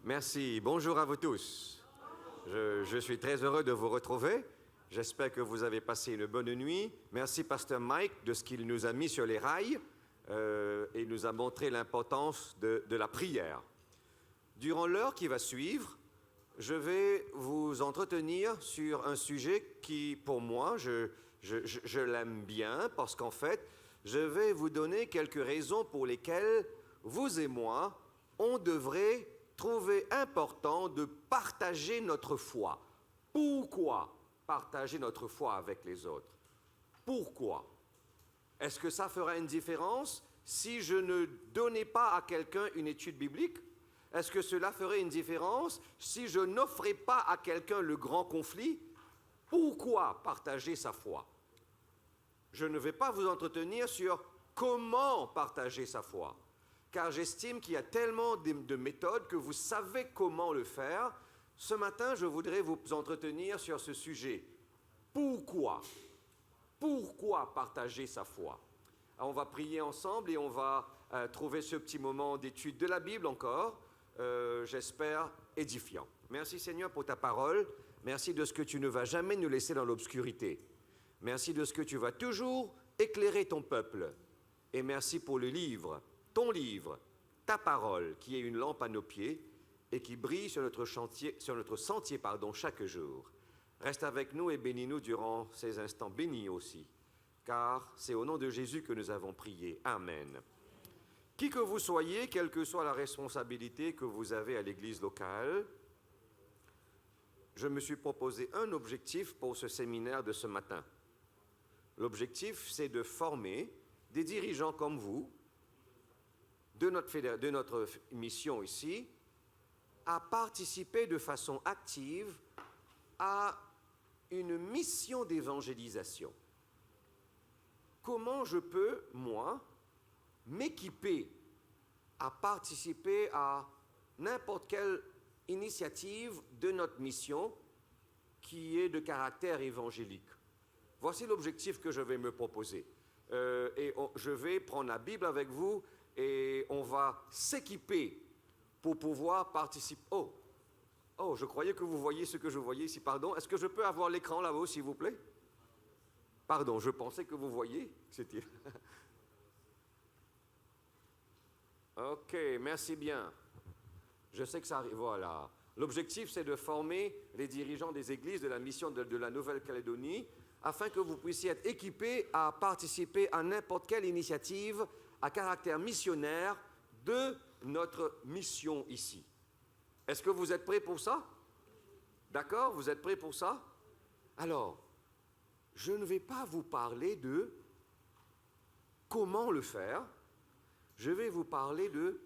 Merci. Bonjour à vous tous. Je suis très heureux de vous retrouver. J'espère que vous avez passé une bonne nuit. Merci, Pasteur Mike, de ce qu'il nous a mis sur les rails et nous a montré l'importance de la prière. Durant l'heure qui va suivre, je vais vous entretenir sur un sujet qui, pour moi, je l'aime bien parce qu'en fait, je vais vous donner quelques raisons pour lesquelles vous et moi, on devrait trouver important de partager notre foi. Pourquoi partager notre foi avec les autres? Pourquoi? Est-ce que ça fera une différence si je ne donnais pas à quelqu'un une étude biblique? Est-ce que cela ferait une différence si je n'offrais pas à quelqu'un le grand conflit? Pourquoi partager sa foi? Je ne vais pas vous entretenir sur comment partager sa foi, car j'estime qu'il y a tellement de méthodes que vous savez comment le faire. Ce matin, je voudrais vous entretenir sur ce sujet. Pourquoi? Pourquoi partager sa foi? Alors, on va prier ensemble et on va trouver ce petit moment d'étude de la Bible encore, j'espère, édifiant. Merci Seigneur pour ta parole. Merci de ce que tu ne vas jamais nous laisser dans l'obscurité. Merci de ce que tu vas toujours éclairer ton peuple. Et merci pour le livre, ton livre, ta parole, qui est une lampe à nos pieds et qui brille sur notre sentier chaque jour. Reste avec nous et bénis-nous durant ces instants bénis aussi, car c'est au nom de Jésus que nous avons prié. Amen. Qui que vous soyez, quelle que soit la responsabilité que vous avez à l'Église locale, je me suis proposé un objectif pour ce séminaire de ce matin. L'objectif, c'est de former des dirigeants comme vous, de notre mission ici, à participer de façon active à une mission d'évangélisation. Comment je peux, moi, m'équiper à participer à n'importe quelle initiative de notre mission qui est de caractère évangélique? Voici l'objectif que je vais me proposer. Je vais prendre la Bible avec vous et on va s'équiper pour pouvoir participer. Oh, je croyais que vous voyiez ce que je voyais ici. Pardon, est-ce que je peux avoir l'écran là-haut, s'il vous plaît? Pardon, je pensais que vous voyiez. C'était... OK, merci bien. Je sais que ça arrive. Voilà. L'objectif, c'est de former les dirigeants des églises de la mission de la Nouvelle-Calédonie afin que vous puissiez être équipés à participer à n'importe quelle initiative à caractère missionnaire de notre mission ici. Est-ce que vous êtes prêts pour ça? D'accord? Vous êtes prêts pour ça? Alors, je ne vais pas vous parler de comment le faire, je vais vous parler de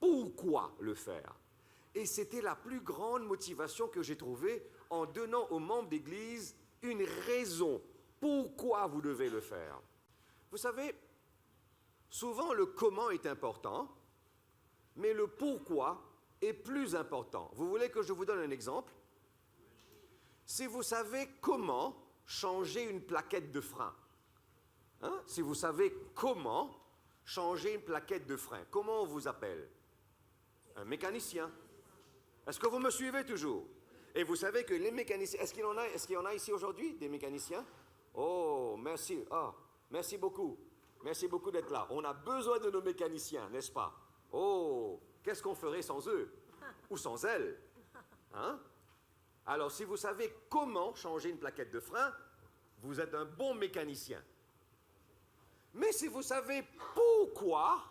pourquoi le faire. Et c'était la plus grande motivation que j'ai trouvée en donnant aux membres d'Église une raison pourquoi vous devez le faire. Vous savez, souvent le comment est important, mais le pourquoi est plus important. Vous voulez que je vous donne un exemple? Si vous savez comment changer une plaquette de frein, si vous savez comment changer une plaquette de frein, comment on vous appelle? Un mécanicien. Est-ce que vous me suivez toujours? Et vous savez que les mécaniciens, est-ce qu'il y en a ici aujourd'hui, des mécaniciens? Oh, merci. Merci beaucoup. Merci beaucoup d'être là. On a besoin de nos mécaniciens, n'est-ce pas? Oh, qu'est-ce qu'on ferait sans eux? Ou sans elles? Alors, si vous savez comment changer une plaquette de frein, vous êtes un bon mécanicien. Mais si vous savez pourquoi,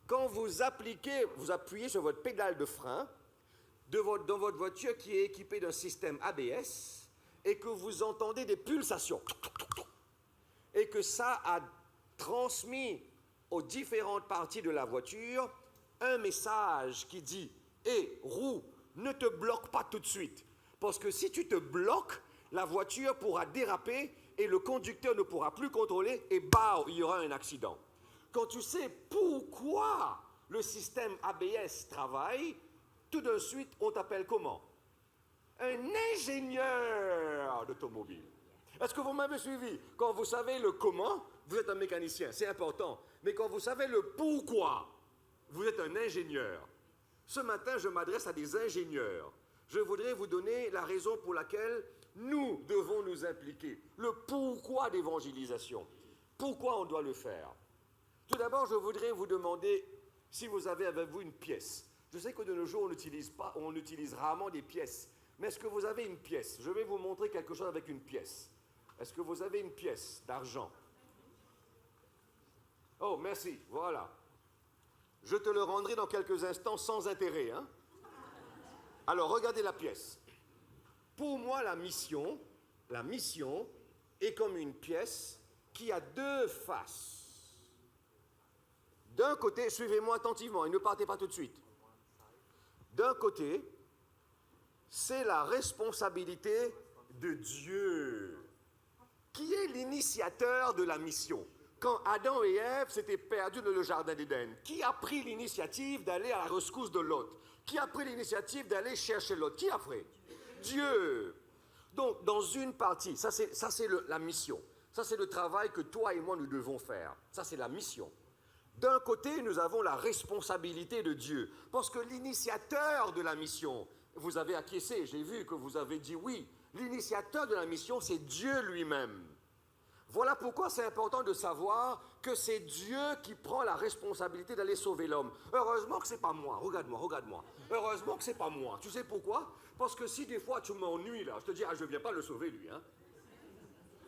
quand vous appuyez sur votre pédale de frein, dans votre voiture qui est équipée d'un système ABS et que vous entendez des pulsations et que ça a transmis aux différentes parties de la voiture un message qui dit « Hé, roue, ne te bloque pas tout de suite, parce que si tu te bloques, la voiture pourra déraper et le conducteur ne pourra plus contrôler et bah, il y aura un accident. » Quand tu sais pourquoi le système ABS travaille, tout de suite, on t'appelle comment? Un ingénieur d'automobile. Est-ce que vous m'avez suivi? Quand vous savez le comment, vous êtes un mécanicien, c'est important. Mais quand vous savez le pourquoi, vous êtes un ingénieur. Ce matin, je m'adresse à des ingénieurs. Je voudrais vous donner la raison pour laquelle nous devons nous impliquer, le pourquoi d'évangélisation, pourquoi on doit le faire. Tout d'abord, je voudrais vous demander si vous avez avec vous une pièce. Je sais que de nos jours, on utilise rarement des pièces, mais est-ce que vous avez une pièce? Je vais vous montrer quelque chose avec une pièce. Est-ce que vous avez une pièce d'argent? Oh, merci, voilà. Je te le rendrai dans quelques instants sans intérêt, hein? Alors, regardez la pièce. Pour moi, la mission est comme une pièce qui a deux faces. D'un côté, suivez-moi attentivement et ne partez pas tout de suite. D'un côté, c'est la responsabilité de Dieu, qui est l'initiateur de la mission. Quand Adam et Ève s'étaient perdus dans le jardin d'Éden, qui a pris l'initiative d'aller à la rescousse de Lot? Qui a pris l'initiative d'aller chercher Lot? Qui a pris? Dieu. Donc, dans une partie, ça c'est la mission. Ça c'est le travail que toi et moi nous devons faire. Ça c'est la mission. D'un côté, nous avons la responsabilité de Dieu, parce que l'initiateur de la mission, vous avez acquiescé, j'ai vu que vous avez dit oui, l'initiateur de la mission, c'est Dieu lui-même. Voilà pourquoi c'est important de savoir que c'est Dieu qui prend la responsabilité d'aller sauver l'homme. Heureusement que ce n'est pas moi, regarde-moi. Heureusement que ce n'est pas moi. Tu sais pourquoi? Parce que si des fois tu m'ennuies là, je te dis, je ne viens pas le sauver lui, hein.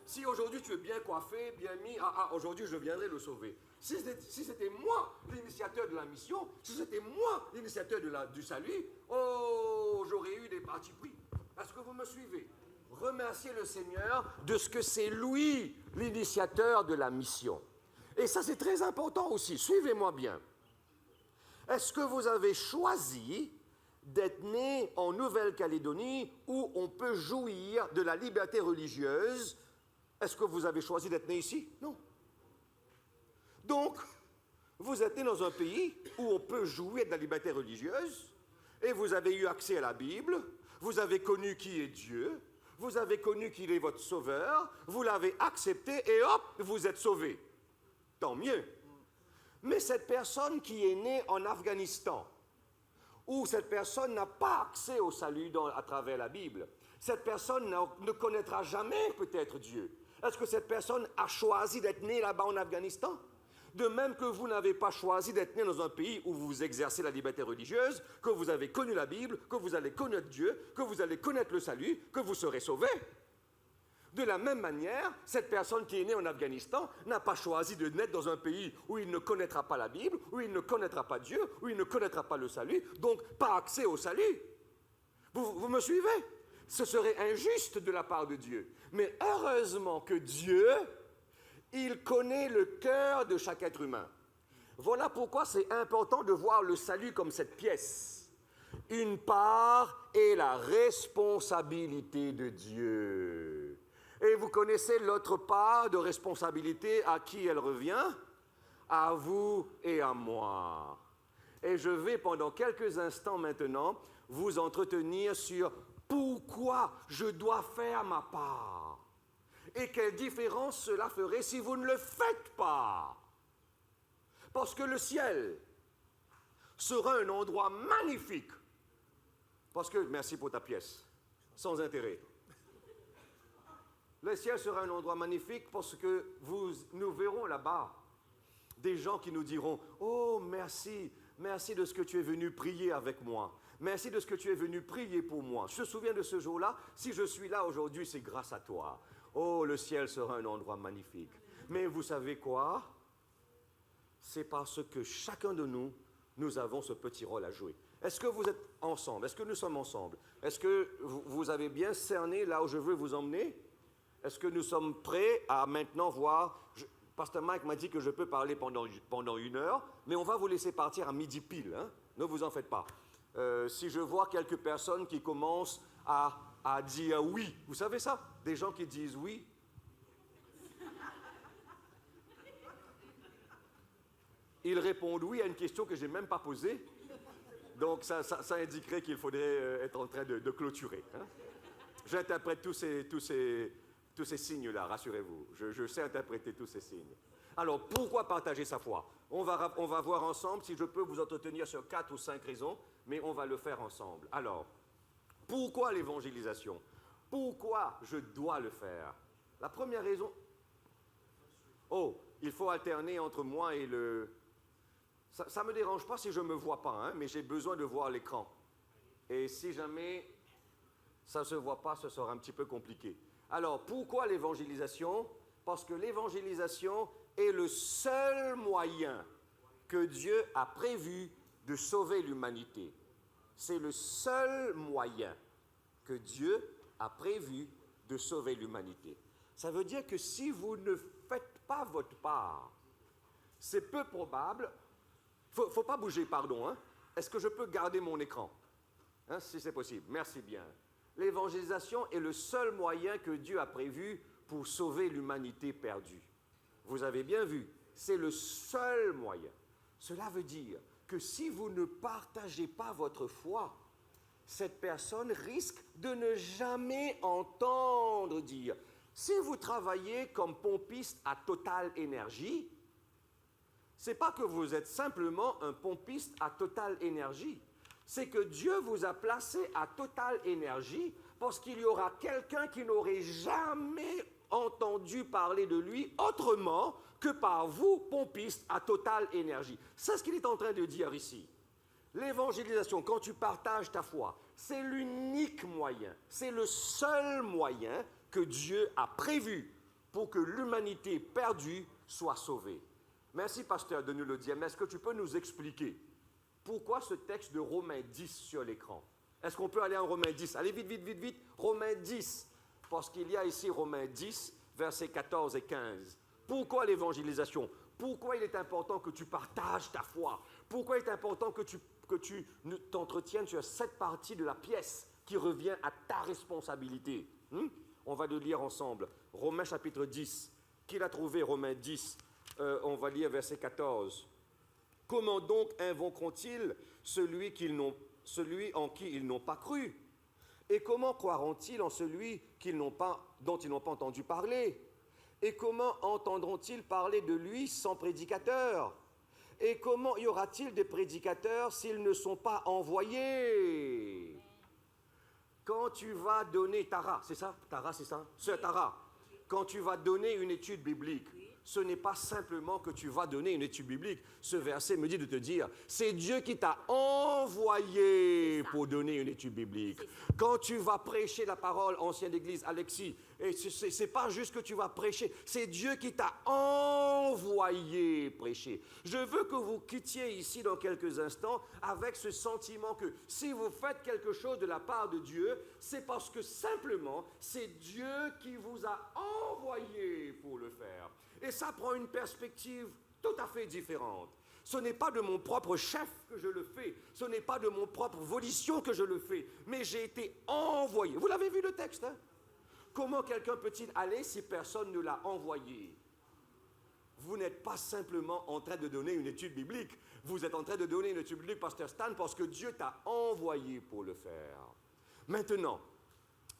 Si aujourd'hui tu es bien coiffé, bien mis, aujourd'hui je viendrai le sauver. Si c'était moi l'initiateur de la mission, si c'était moi l'initiateur du salut, oh, j'aurais eu des partis pris. Est-ce que vous me suivez? Remerciez le Seigneur de ce que c'est lui l'initiateur de la mission. Et ça c'est très important aussi, suivez-moi bien. Est-ce que vous avez choisi d'être né en Nouvelle-Calédonie où on peut jouir de la liberté religieuse? Est-ce que vous avez choisi d'être né ici? Non. Donc, vous êtes né dans un pays où on peut jouir de la liberté religieuse et vous avez eu accès à la Bible, vous avez connu qui est Dieu, vous avez connu qu'il est votre sauveur, vous l'avez accepté et hop, vous êtes sauvé. Tant mieux. Mais cette personne qui est née en Afghanistan, où cette personne n'a pas accès au salut à travers la Bible, cette personne ne connaîtra jamais peut-être Dieu. Est-ce que cette personne a choisi d'être née là-bas en Afghanistan? De même que vous n'avez pas choisi d'être né dans un pays où vous exercez la liberté religieuse, que vous avez connu la Bible, que vous allez connaître Dieu, que vous allez connaître le salut, que vous serez sauvé. De la même manière, cette personne qui est née en Afghanistan n'a pas choisi de naître dans un pays où il ne connaîtra pas la Bible, où il ne connaîtra pas Dieu, où il ne connaîtra pas le salut, donc pas accès au salut. Vous me suivez? Ce serait injuste de la part de Dieu. Mais heureusement que Dieu, il connaît le cœur de chaque être humain. Voilà pourquoi c'est important de voir le salut comme cette pièce. Une part est la responsabilité de Dieu. Et vous connaissez l'autre part de responsabilité, à qui elle revient? À vous et à moi. Et je vais pendant quelques instants maintenant vous entretenir sur pourquoi je dois faire ma part. Et quelle différence cela ferait si vous ne le faites pas. Parce que le ciel sera un endroit magnifique. Parce que, merci pour ta pièce, sans intérêt. Le ciel sera un endroit magnifique parce que nous verrons là-bas des gens qui nous diront « Oh, merci, merci de ce que tu es venu prier avec moi. Merci de ce que tu es venu prier pour moi. Je me souviens de ce jour-là. Si je suis là aujourd'hui, c'est grâce à toi. Oh, le ciel sera un endroit magnifique. » Mais vous savez quoi? C'est parce que chacun de nous, nous avons ce petit rôle à jouer. Est-ce que vous êtes ensemble? Est-ce que nous sommes ensemble? Est-ce que vous avez bien cerné là où je veux vous emmener? Est-ce que nous sommes prêts à maintenant voir... Pasteur Mike m'a dit que je peux parler pendant 1 heure, mais on va vous laisser partir à midi pile. Hein? Ne vous en faites pas. Si je vois quelques personnes qui commencent à dire oui, vous savez ça? Des gens qui disent oui. Ils répondent oui à une question que je n'ai même pas posée. Donc ça indiquerait qu'il faudrait être en train de clôturer. Hein? J'interprète tous ces signes-là, rassurez-vous. Je sais interpréter tous ces signes. Alors, pourquoi partager sa foi? On va voir ensemble si je peux vous entretenir sur 4 ou 5 raisons, mais on va le faire ensemble. Alors, pourquoi l'évangélisation? Pourquoi je dois le faire? La première raison... Oh, il faut alterner entre moi et le... Ça ne me dérange pas si je ne me vois pas, hein, mais j'ai besoin de voir l'écran. Et si jamais ça ne se voit pas, ce sera un petit peu compliqué. Alors, pourquoi l'évangélisation? Parce que l'évangélisation est le seul moyen que Dieu a prévu de sauver l'humanité. C'est le seul moyen que Dieu a prévu de sauver l'humanité. Ça veut dire que si vous ne faites pas votre part, c'est peu probable... Faut pas bouger, pardon. Hein? Est-ce que je peux garder mon écran? Hein, si c'est possible. Merci bien. L'évangélisation est le seul moyen que Dieu a prévu pour sauver l'humanité perdue. Vous avez bien vu, c'est le seul moyen. Cela veut dire que si vous ne partagez pas votre foi, cette personne risque de ne jamais entendre dire. Si vous travaillez comme pompiste à Total Énergie, ce n'est pas que vous êtes simplement un pompiste à Total Énergie. C'est que Dieu vous a placé à Total Énergie parce qu'il y aura quelqu'un qui n'aurait jamais entendu parler de lui autrement que par vous, pompistes à Total Énergie. C'est ce qu'il est en train de dire ici. L'évangélisation, quand tu partages ta foi, c'est l'unique moyen, c'est le seul moyen que Dieu a prévu pour que l'humanité perdue soit sauvée. Merci, pasteur, de nous le dire, mais est-ce que tu peux nous expliquer pourquoi ce texte de Romains 10 sur l'écran? Est-ce qu'on peut aller en Romains 10? Allez vite, vite, vite, vite. Romains 10, parce qu'il y a ici Romains 10, versets 14 et 15. Pourquoi l'évangélisation? Pourquoi il est important que tu partages ta foi? Pourquoi il est important que tu t'entretiennes sur cette partie de la pièce qui revient à ta responsabilité? On va le lire ensemble. Romains chapitre 10. Qui l'a trouvé, Romains 10? On va lire verset 14. Comment donc invoqueront-ils celui en qui ils n'ont pas cru? Et comment croiront-ils en celui dont ils n'ont pas entendu parler? Et comment entendront-ils parler de lui sans prédicateur? Et comment y aura-t-il des prédicateurs s'ils ne sont pas envoyés? Quand tu vas donner, Tara, c'est ça? Tara, c'est ça? Sœur Tara, quand tu vas donner une étude biblique, ce n'est pas simplement que tu vas donner une étude biblique. Ce verset me dit de te dire, c'est Dieu qui t'a envoyé pour donner une étude biblique. Quand tu vas prêcher la parole, ancienne église, Alexis, et ce n'est pas juste que tu vas prêcher, c'est Dieu qui t'a envoyé prêcher. Je veux que vous quittiez ici dans quelques instants avec ce sentiment que si vous faites quelque chose de la part de Dieu, c'est parce que simplement, c'est Dieu qui vous a envoyé pour le faire. Et ça prend une perspective tout à fait différente. Ce n'est pas de mon propre chef que je le fais, ce n'est pas de mon propre volition que je le fais, mais j'ai été envoyé. Vous l'avez vu le texte, hein? Comment quelqu'un peut-il aller si personne ne l'a envoyé? Vous n'êtes pas simplement en train de donner une étude biblique, vous êtes en train de donner une étude biblique, pasteur Stan, parce que Dieu t'a envoyé pour le faire. Maintenant,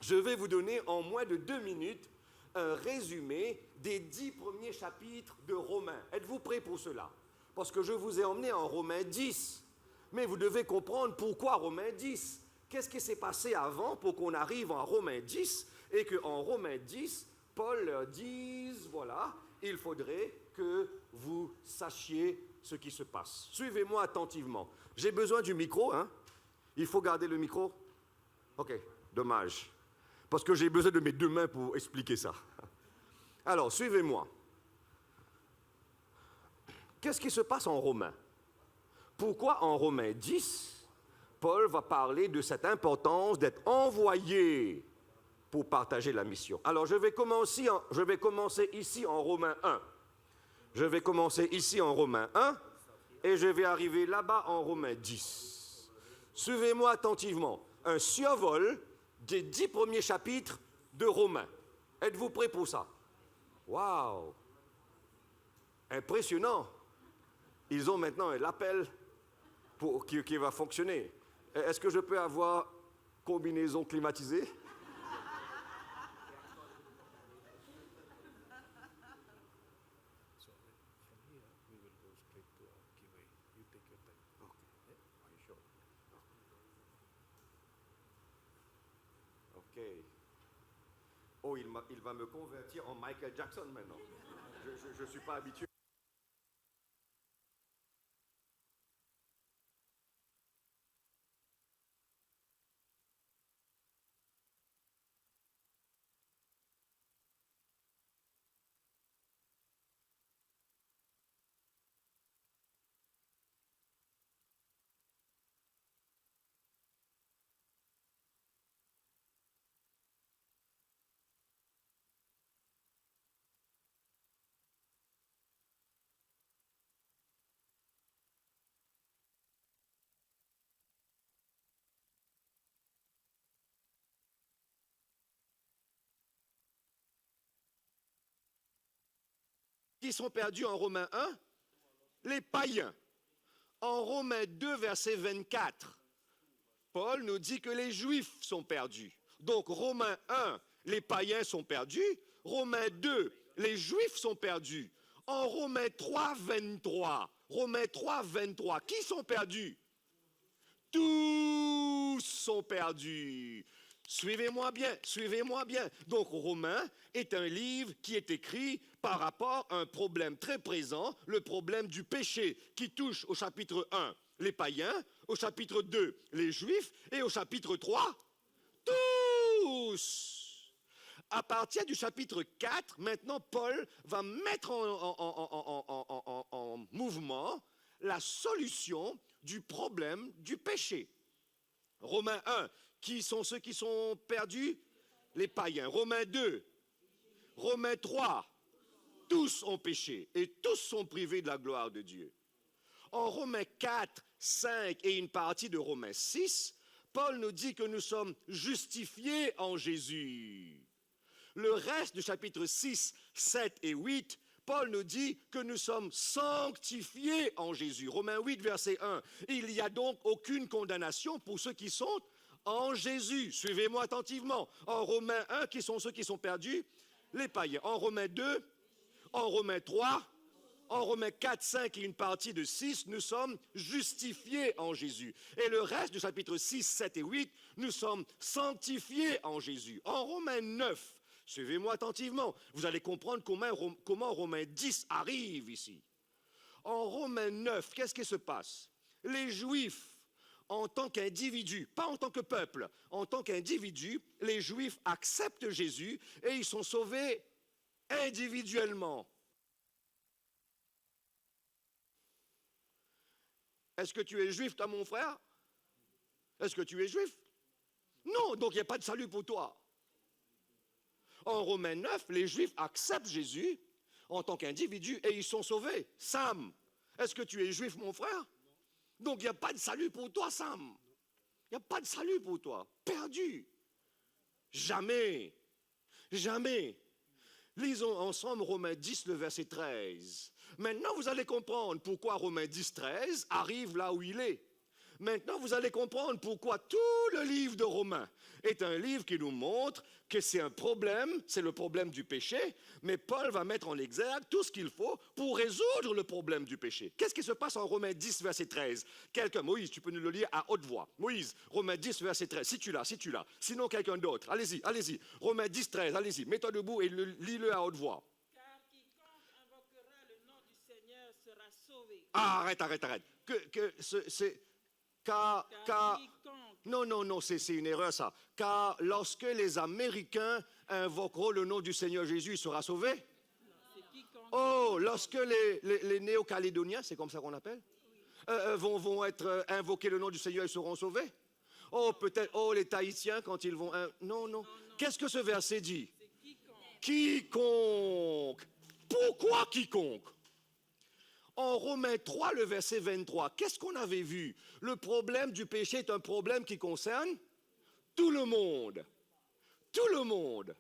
je vais vous donner en moins de 2 minutes un résumé des 10 premiers chapitres de Romains. Êtes-vous prêts pour cela? Parce que je vous ai emmené en Romains 10. Mais vous devez comprendre pourquoi Romains 10. Qu'est-ce qui s'est passé avant pour qu'on arrive en Romains 10 et qu'en Romains 10, Paul leur dise, voilà, il faudrait que vous sachiez ce qui se passe. Suivez-moi attentivement. J'ai besoin du micro, hein? Il faut garder le micro? Ok, dommage. Parce que j'ai besoin de mes 2 mains pour expliquer ça. Alors, suivez-moi. Qu'est-ce qui se passe en Romains? Pourquoi en Romains 10, Paul va parler de cette importance d'être envoyé pour partager la mission? Alors, je vais commencer ici en Romains 1. Je vais commencer ici en Romains 1 et je vais arriver là-bas en Romains 10. Suivez-moi attentivement. Un survol des 10 premiers chapitres de Romains. Êtes-vous prêts pour ça? Waouh! Impressionnant! Ils ont maintenant un appel qui va fonctionner. Est-ce que je peux avoir combinaison climatisée? Oh, il va me convertir en Michael Jackson maintenant. Je ne suis pas habitué. Qui sont perdus en Romains 1? Les païens. En Romains 2, verset 24, Paul nous dit que les Juifs sont perdus. Donc Romains 1, les païens sont perdus. Romains 2, les Juifs sont perdus. En Romains 3, 23, qui sont perdus? Tous sont perdus. Suivez-moi bien, suivez-moi bien. Donc Romains est un livre qui est écrit par rapport à un problème très présent, le problème du péché, qui touche au chapitre 1 les païens, au chapitre 2 les juifs et au chapitre 3 tous. À partir du chapitre 4, maintenant Paul va mettre en mouvement la solution du problème du péché. Romains 1, qui sont ceux qui sont perdus? Les païens. Romains 2, Romains 3, tous ont péché et tous sont privés de la gloire de Dieu. En Romains 4, 5 et une partie de Romains 6, Paul nous dit que nous sommes justifiés en Jésus. Le reste du chapitre 6, 7 et 8, Paul nous dit que nous sommes sanctifiés en Jésus. Romains 8, verset 1. Il n'y a donc aucune condamnation pour ceux qui sont en Jésus. Suivez-moi attentivement. En Romains 1, qui sont ceux qui sont perdus? Les païens. En Romains 2, en Romains 3, en Romains 4, 5 et une partie de 6, nous sommes justifiés en Jésus. Et le reste du chapitre 6, 7 et 8, nous sommes sanctifiés en Jésus. En Romains 9, suivez-moi attentivement, vous allez comprendre comment Romains 10 arrive ici. En Romains 9, qu'est-ce qui se passe? Les Juifs, en tant qu'individus, pas en tant que peuple, en tant qu'individus, les Juifs acceptent Jésus et ils sont sauvés individuellement. Est-ce que tu es juif, toi, mon frère? Est-ce que tu es juif? Non, donc il n'y a pas de salut pour toi. En Romains 9, les Juifs acceptent Jésus en tant qu'individu et ils sont sauvés. Sam, est-ce que tu es juif, mon frère? Donc il n'y a pas de salut pour toi, Sam. Il n'y a pas de salut pour toi. Perdu. Jamais. Jamais. Lisons ensemble Romains 10, le verset 13. Maintenant, vous allez comprendre pourquoi Romains 10, 13 arrive là où il est. Maintenant, vous allez comprendre pourquoi tout le livre de Romains est un livre qui nous montre que c'est un problème, c'est le problème du péché, mais Paul va mettre en exergue tout ce qu'il faut pour résoudre le problème du péché. Qu'est-ce qui se passe en Romains 10, verset 13? Quelqu'un, Moïse, tu peux nous le lire à haute voix. Moïse, Romains 10, verset 13, si tu l'as. Sinon, quelqu'un d'autre. Allez-y. Romains 10, 13, allez-y. Mets-toi debout et lis-le à haute voix. Car quiconque invoquera le nom du Seigneur sera sauvé. Ah, arrête. Non, c'est une erreur ça. Car lorsque les Américains invoqueront le nom du Seigneur Jésus, il sera sauvé. Oh, lorsque les Néo-Calédoniens, c'est comme ça qu'on appelle, vont être invoquer le nom du Seigneur, ils seront sauvés. Oh, peut-être, les Tahitiens, quand ils vont... Non. Qu'est-ce que ce verset dit? Quiconque. Pourquoi quiconque? En Romains 3, le verset 23, qu'est-ce qu'on avait vu? Le problème du péché est un problème qui concerne tout le monde. Tout le monde.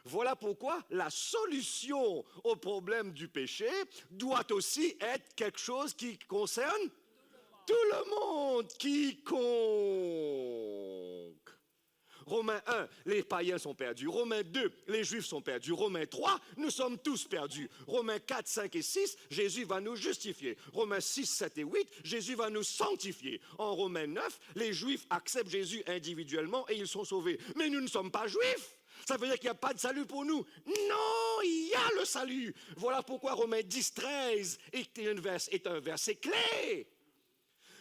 Voilà pourquoi la solution au problème du péché doit aussi être quelque chose qui concerne tout le monde. Quiconque. Romains Romains 1, les païens sont perdus. Romains 2, les juifs sont perdus. Romains 3, nous sommes tous perdus. Romains 4, 5 et 6, Jésus va nous justifier. Romains 6, 7 et 8, Jésus va nous sanctifier. En Romains 9, les juifs acceptent Jésus individuellement et ils sont sauvés. Mais nous ne sommes pas juifs. Ça veut dire qu'il n'y a pas de salut pour nous. Non, il y a le salut. Voilà pourquoi Romains 10, 13 est un verset clé.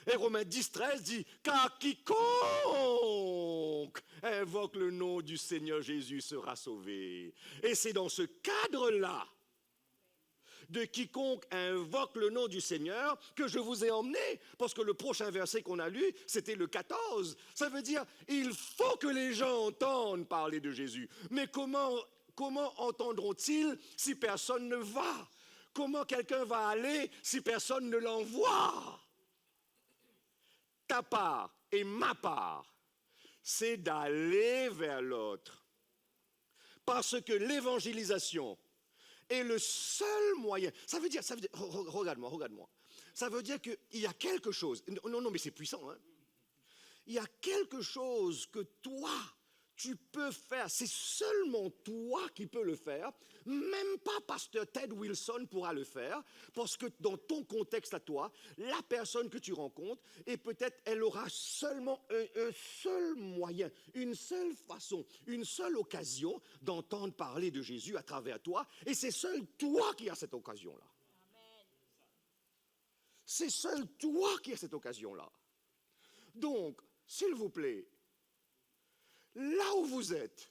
Et Romains 10, 13 dit, car quiconque invoque le nom du Seigneur Jésus sera sauvé. Et c'est dans ce cadre-là, de quiconque invoque le nom du Seigneur, que je vous ai emmené, parce que le prochain verset qu'on a lu, c'était le 14. Ça veut dire, il faut que les gens entendent parler de Jésus. Mais comment entendront-ils si personne ne va? Comment quelqu'un va aller si personne ne l'envoie? Ta part et ma part, c'est d'aller vers l'autre. Parce que l'évangélisation est le seul moyen. Ça veut dire, regarde-moi. Ça veut dire qu'il y a quelque chose. Non, mais c'est puissant. Hein? Il y a quelque chose que toi, tu peux faire. C'est seulement toi qui peux le faire. Même pas pasteur Ted Wilson pourra le faire. Parce que dans ton contexte à toi, la personne que tu rencontres, et peut-être elle aura seulement un seul moyen, une seule façon, une seule occasion d'entendre parler de Jésus à travers toi. Et c'est seul toi qui as cette occasion-là. C'est seul toi qui as cette occasion-là. Donc, s'il vous plaît, là où vous êtes,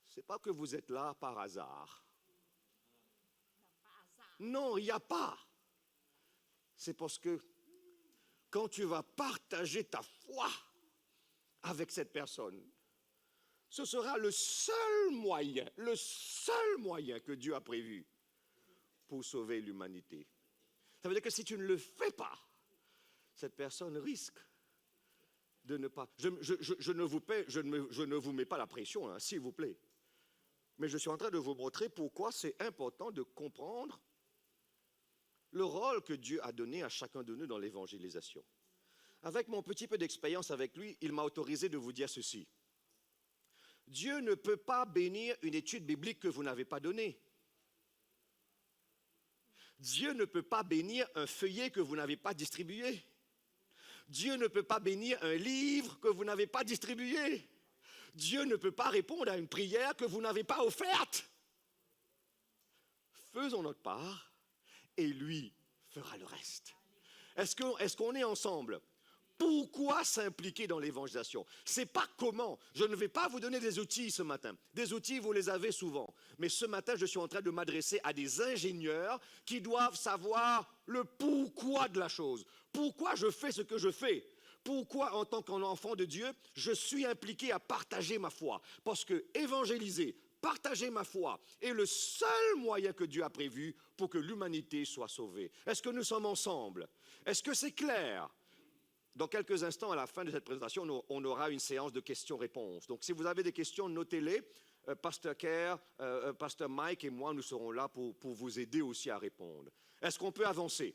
c'est pas que vous êtes là par hasard. Non, il n'y a pas. C'est parce que quand tu vas partager ta foi avec cette personne, ce sera le seul moyen que Dieu a prévu pour sauver l'humanité. Ça veut dire que si tu ne le fais pas, cette personne risque de ne pas... Je ne vous mets pas la pression, hein, s'il vous plaît. Mais je suis en train de vous montrer pourquoi c'est important de comprendre le rôle que Dieu a donné à chacun de nous dans l'évangélisation. Avec mon petit peu d'expérience avec lui, il m'a autorisé de vous dire ceci. Dieu ne peut pas bénir une étude biblique que vous n'avez pas donnée. Dieu ne peut pas bénir un feuillet que vous n'avez pas distribué. Dieu ne peut pas bénir un livre que vous n'avez pas distribué. Dieu ne peut pas répondre à une prière que vous n'avez pas offerte. Faisons notre part et lui fera le reste. Est-ce qu'on est ensemble? Pourquoi s'impliquer dans l'évangélisation? C'est pas comment. Je ne vais pas vous donner des outils ce matin. Des outils, vous les avez souvent. Mais ce matin, je suis en train de m'adresser à des ingénieurs qui doivent savoir le pourquoi de la chose. Pourquoi je fais ce que je fais? Pourquoi, en tant qu'enfant de Dieu, je suis impliqué à partager ma foi? Parce que évangéliser, partager ma foi est le seul moyen que Dieu a prévu pour que l'humanité soit sauvée. Est-ce que nous sommes ensemble? Est-ce que c'est clair? Dans quelques instants, à la fin de cette présentation, on aura une séance de questions-réponses. Donc, si vous avez des questions, notez-les. Pasteur Kerr, Pasteur Mike et moi, nous serons là pour vous aider aussi à répondre. Est-ce qu'on peut avancer?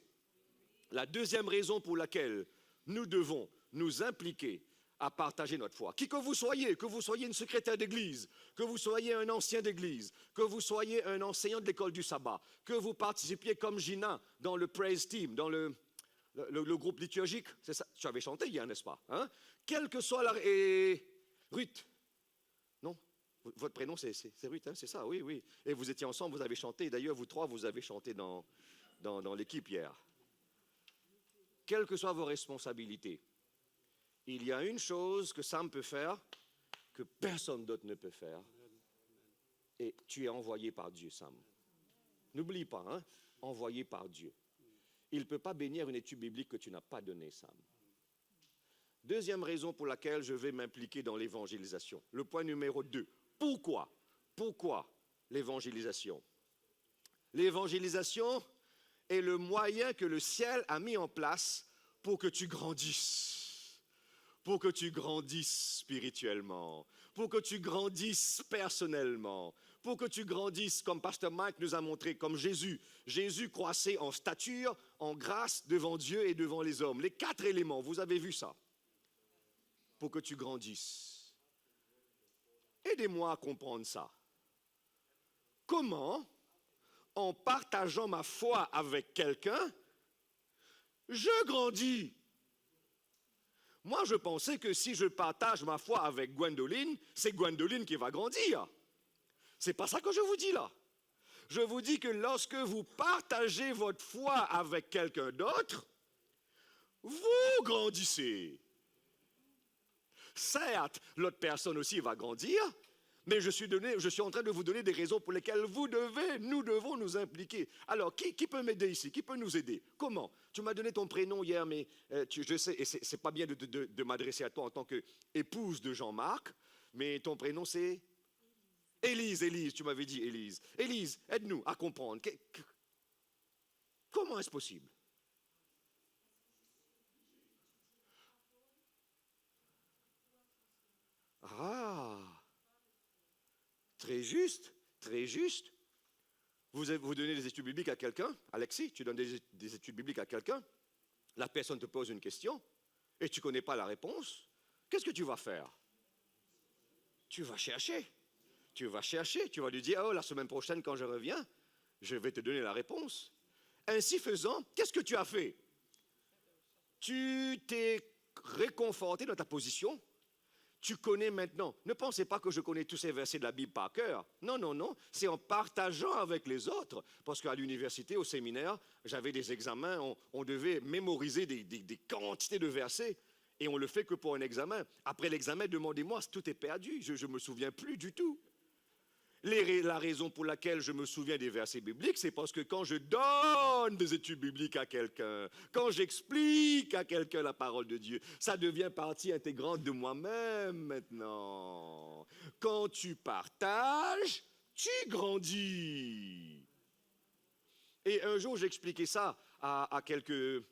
La deuxième raison pour laquelle nous devons nous impliquer à partager notre foi. Qui que vous soyez une secrétaire d'église, que vous soyez un ancien d'église, que vous soyez un enseignant de l'école du sabbat, que vous participiez comme Gina dans le praise team, dans le groupe liturgique, c'est ça, tu avais chanté hier, n'est-ce pas? Hein? Quelle que soit la... Et Ruth, non? Votre prénom c'est Ruth, hein? C'est ça, oui. Et vous étiez ensemble, vous avez chanté, d'ailleurs vous trois, vous avez chanté dans l'équipe hier. Quelles que soient vos responsabilités, il y a une chose que Sam peut faire, que personne d'autre ne peut faire, et tu es envoyé par Dieu, Sam. N'oublie pas, hein? Envoyé par Dieu. Il ne peut pas bénir une étude biblique que tu n'as pas donnée, Sam. Deuxième raison pour laquelle je vais m'impliquer dans l'évangélisation. Le point numéro 2. Pourquoi? Pourquoi l'évangélisation? L'évangélisation est le moyen que le ciel a mis en place pour que tu grandisses. Pour que tu grandisses spirituellement. Pour que tu grandisses personnellement. Pour que tu grandisses, comme Pasteur Mike nous a montré, comme Jésus. Jésus croissait en stature, en grâce devant Dieu et devant les hommes. Les 4 éléments, vous avez vu ça. pour que tu grandisses. Aidez-moi à comprendre ça. Comment, en partageant ma foi avec quelqu'un, je grandis? Moi, je pensais que si je partage ma foi avec Gwendoline, c'est Gwendoline qui va grandir. C'est pas ça que je vous dis là. Je vous dis que lorsque vous partagez votre foi avec quelqu'un d'autre, vous grandissez. Certes, l'autre personne aussi va grandir, mais je suis en train de vous donner des raisons pour lesquelles nous devons nous impliquer. Alors, qui peut m'aider ici? Qui peut nous aider? Comment? Tu m'as donné ton prénom hier, mais je sais, et c'est pas bien de m'adresser à toi en tant qu'épouse de Jean-Marc, mais ton prénom c'est Élise, tu m'avais dit Élise. Élise, aide-nous à comprendre. Comment est-ce possible? Ah, très juste, très juste. Vous donnez des études bibliques à quelqu'un, Alexis, tu donnes des études bibliques à quelqu'un, la personne te pose une question et tu ne connais pas la réponse, qu'est-ce que tu vas faire? Tu vas chercher, tu vas lui dire, oh, la semaine prochaine quand je reviens, je vais te donner la réponse. Ainsi faisant, qu'est-ce que tu as fait? Tu t'es réconforté dans ta position. Tu connais maintenant. Ne pensez pas que je connais tous ces versets de la Bible par cœur. Non, non, non. C'est en partageant avec les autres. Parce qu'à l'université, au séminaire, j'avais des examens. On devait mémoriser des quantités de versets. Et on le fait que pour un examen. Après l'examen, demandez-moi si tout est perdu. Je ne me souviens plus du tout. La raison pour laquelle je me souviens des versets bibliques, c'est parce que quand je donne des études bibliques à quelqu'un, quand j'explique à quelqu'un la parole de Dieu, ça devient partie intégrante de moi-même maintenant. Quand tu partages, tu grandis. Et un jour, j'expliquais ça à quelques...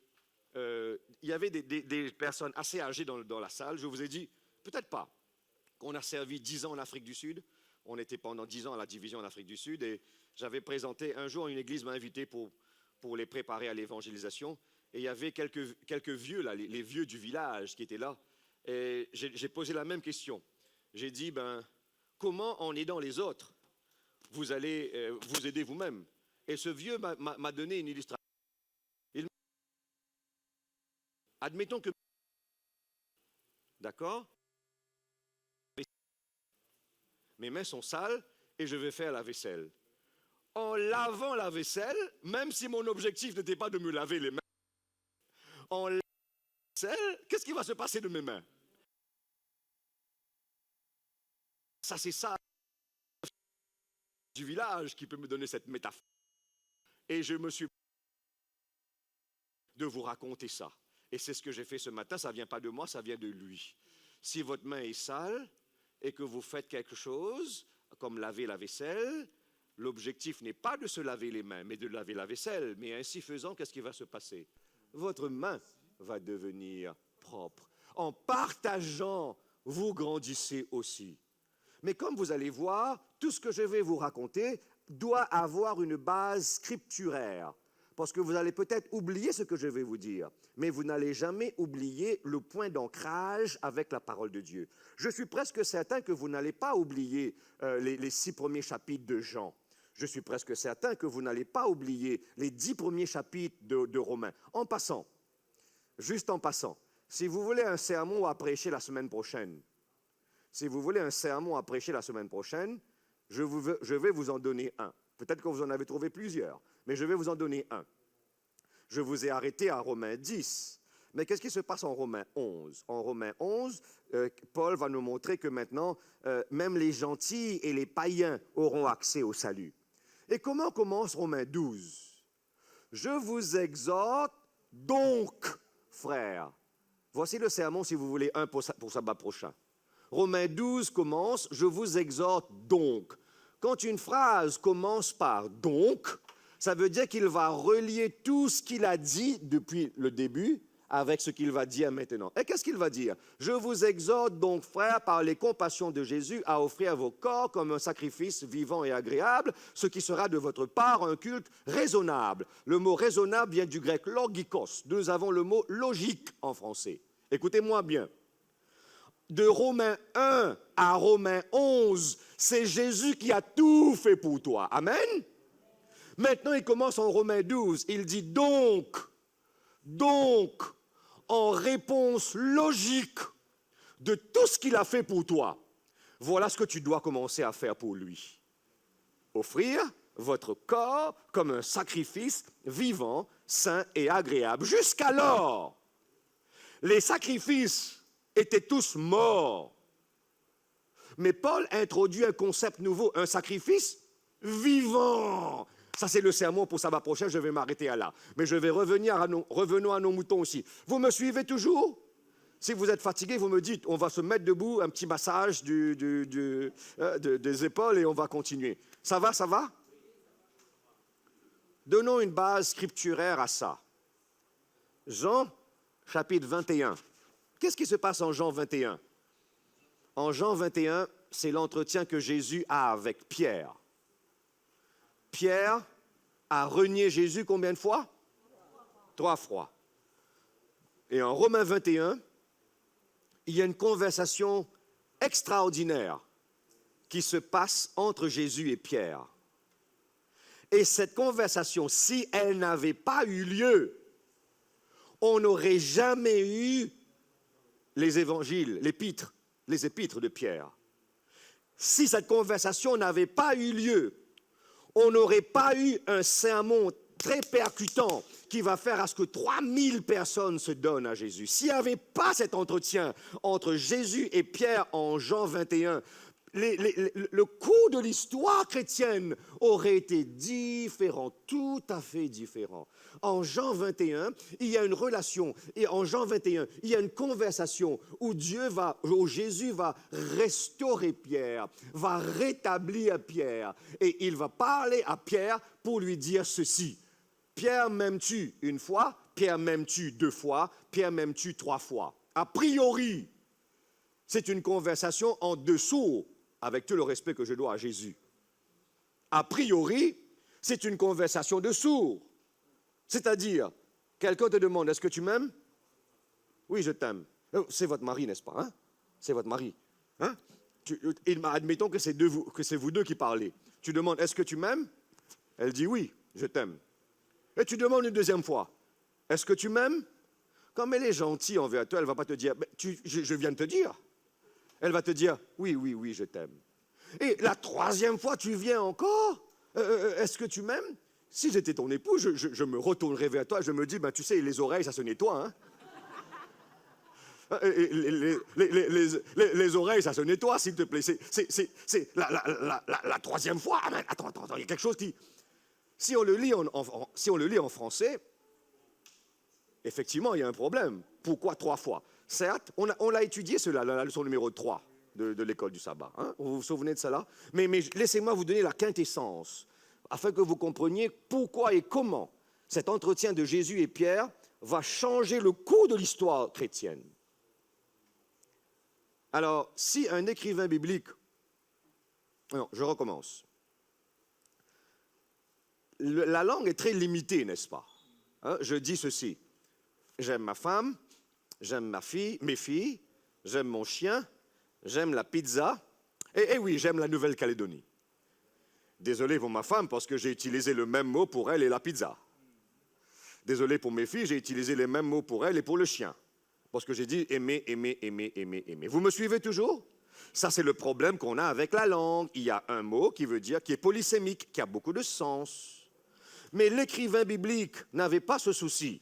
il y avait des personnes assez âgées dans la salle. Je vous ai dit, peut-être pas, qu'on a servi 10 ans en Afrique du Sud. On était pendant 10 ans à la division en Afrique du Sud et j'avais présenté, un jour une église m'a invité pour les préparer à l'évangélisation et il y avait quelques vieux, là, les vieux du village qui étaient là et j'ai posé la même question. J'ai dit, comment en aidant les autres, vous allez vous aider vous-même? Et ce vieux m'a donné une illustration. Admettons que... D'accord? Mes mains sont sales et je vais faire la vaisselle. En lavant la vaisselle, même si mon objectif n'était pas de me laver les mains, en lavant la vaisselle, qu'est-ce qui va se passer de mes mains? Ça, c'est ça du village qui peut me donner cette métaphore. Et je me suis de vous raconter ça. Et c'est ce que j'ai fait ce matin, ça ne vient pas de moi, ça vient de lui. Si votre main est sale, et que vous faites quelque chose, comme laver la vaisselle, l'objectif n'est pas de se laver les mains, mais de laver la vaisselle. Mais ainsi faisant, qu'est-ce qui va se passer? Votre main va devenir propre. En partageant, vous grandissez aussi. Mais comme vous allez voir, tout ce que je vais vous raconter doit avoir une base scripturaire. Parce que vous allez peut-être oublier ce que je vais vous dire, mais vous n'allez jamais oublier le point d'ancrage avec la parole de Dieu. Je suis presque certain que vous n'allez pas oublier les 6 premiers chapitres de Jean. Je suis presque certain que vous n'allez pas oublier les 10 premiers chapitres de Romains. En passant, juste en passant, si vous voulez un sermon à prêcher la semaine prochaine, je vais vous en donner un. Peut-être que vous en avez trouvé plusieurs, mais je vais vous en donner un. Je vous ai arrêté à Romains 10. Mais qu'est-ce qui se passe en Romains 11? En Romains 11, Paul va nous montrer que maintenant, même les gentils et les païens auront accès au salut. Et comment commence Romains 12? Je vous exhorte donc, frères. Voici le sermon, si vous voulez, un pour sabbat prochain. Romains 12 commence, je vous exhorte donc. Quand une phrase commence par « donc », ça veut dire qu'il va relier tout ce qu'il a dit depuis le début avec ce qu'il va dire maintenant. Et qu'est-ce qu'il va dire? Je vous exhorte donc, frères, par les compassions de Jésus, à offrir vos corps comme un sacrifice vivant et agréable, ce qui sera de votre part un culte raisonnable. Le mot raisonnable vient du grec logikos. Nous avons le mot logique en français. Écoutez-moi bien. de Romains 1 à Romains 11, c'est Jésus qui a tout fait pour toi. Amen. Maintenant, il commence en Romains 12. Il dit donc, en réponse logique de tout ce qu'il a fait pour toi, voilà ce que tu dois commencer à faire pour lui. Offrir votre corps comme un sacrifice vivant, saint et agréable. Jusqu'alors, les sacrifices étaient tous morts. Mais Paul introduit un concept nouveau, un sacrifice vivant. Ça, c'est le sermon pour sabbat prochain, je vais m'arrêter à là. Mais je vais revenons à nos moutons aussi. Vous me suivez toujours? Si vous êtes fatigué, vous me dites, on va se mettre debout, un petit massage des épaules et on va continuer. Ça va, ça va? Donnons une base scripturaire à ça. Jean, chapitre 21. Qu'est-ce qui se passe en Jean 21? En Jean 21, c'est l'entretien que Jésus a avec Pierre. Pierre a renié Jésus combien de fois? 3 fois. Et en Romains 21, il y a une conversation extraordinaire qui se passe entre Jésus et Pierre. Et cette conversation, si elle n'avait pas eu lieu, on n'aurait jamais eu les évangiles, les épîtres de Pierre. Si cette conversation n'avait pas eu lieu, on n'aurait pas eu un sermon très percutant qui va faire à ce que 3000 personnes se donnent à Jésus. S'il n'y avait pas cet entretien entre Jésus et Pierre en Jean 21, le cours de l'histoire chrétienne aurait été différent, tout à fait différent. En Jean 21, il y a une relation, et en Jean 21, il y a une conversation où Jésus va restaurer Pierre, va rétablir Pierre, et il va parler à Pierre pour lui dire ceci. Pierre, m'aimes-tu une fois? Pierre, m'aimes-tu 2 fois? Pierre, m'aimes-tu 3 fois? A priori, c'est une conversation en dessous, avec tout le respect que je dois à Jésus. A priori, c'est une conversation de sourds. C'est-à-dire, quelqu'un te demande, est-ce que tu m'aimes? Oui, je t'aime. C'est votre mari, n'est-ce pas? Hein? C'est votre mari. Hein? Admettons que c'est vous deux qui parlez. Tu demandes, est-ce que tu m'aimes? Elle dit, oui, je t'aime. Et tu demandes une deuxième fois, est-ce que tu m'aimes? Comme elle est gentille envers toi, elle ne va pas te dire, je viens de te dire. Elle va te dire, oui, oui, oui, je t'aime. Et la 3e fois, tu viens encore, est-ce que tu m'aimes? Si j'étais ton époux, je me retournerais vers toi et je me dis, tu sais, les oreilles, ça se nettoie. Hein? Les oreilles, ça se nettoie, s'il te plaît. C'est la 3e fois. Ah, attends, il y a quelque chose qui... Si on le lit en français, effectivement, il y a un problème. Pourquoi 3 fois? Certes, on l'a étudié, cela, la leçon numéro 3 de l'école du sabbat. Hein? Vous vous souvenez de cela? Mais laissez-moi vous donner la quintessence, afin que vous compreniez pourquoi et comment cet entretien de Jésus et Pierre va changer le cours de l'histoire chrétienne. Alors, si un écrivain biblique... Non, je recommence. La langue est très limitée, n'est-ce pas? Hein? Je dis ceci. J'aime ma femme, j'aime mes filles, j'aime mon chien, j'aime la pizza, et oui, j'aime la Nouvelle-Calédonie. Désolé pour ma femme, parce que j'ai utilisé le même mot pour elle et la pizza. Désolé pour mes filles, j'ai utilisé les mêmes mots pour elle et pour le chien. Parce que j'ai dit aimer, aimer, aimer, aimer, aimer. Vous me suivez toujours? Ça, c'est le problème qu'on a avec la langue. Il y a un mot qui est polysémique, qui a beaucoup de sens. Mais l'écrivain biblique n'avait pas ce souci.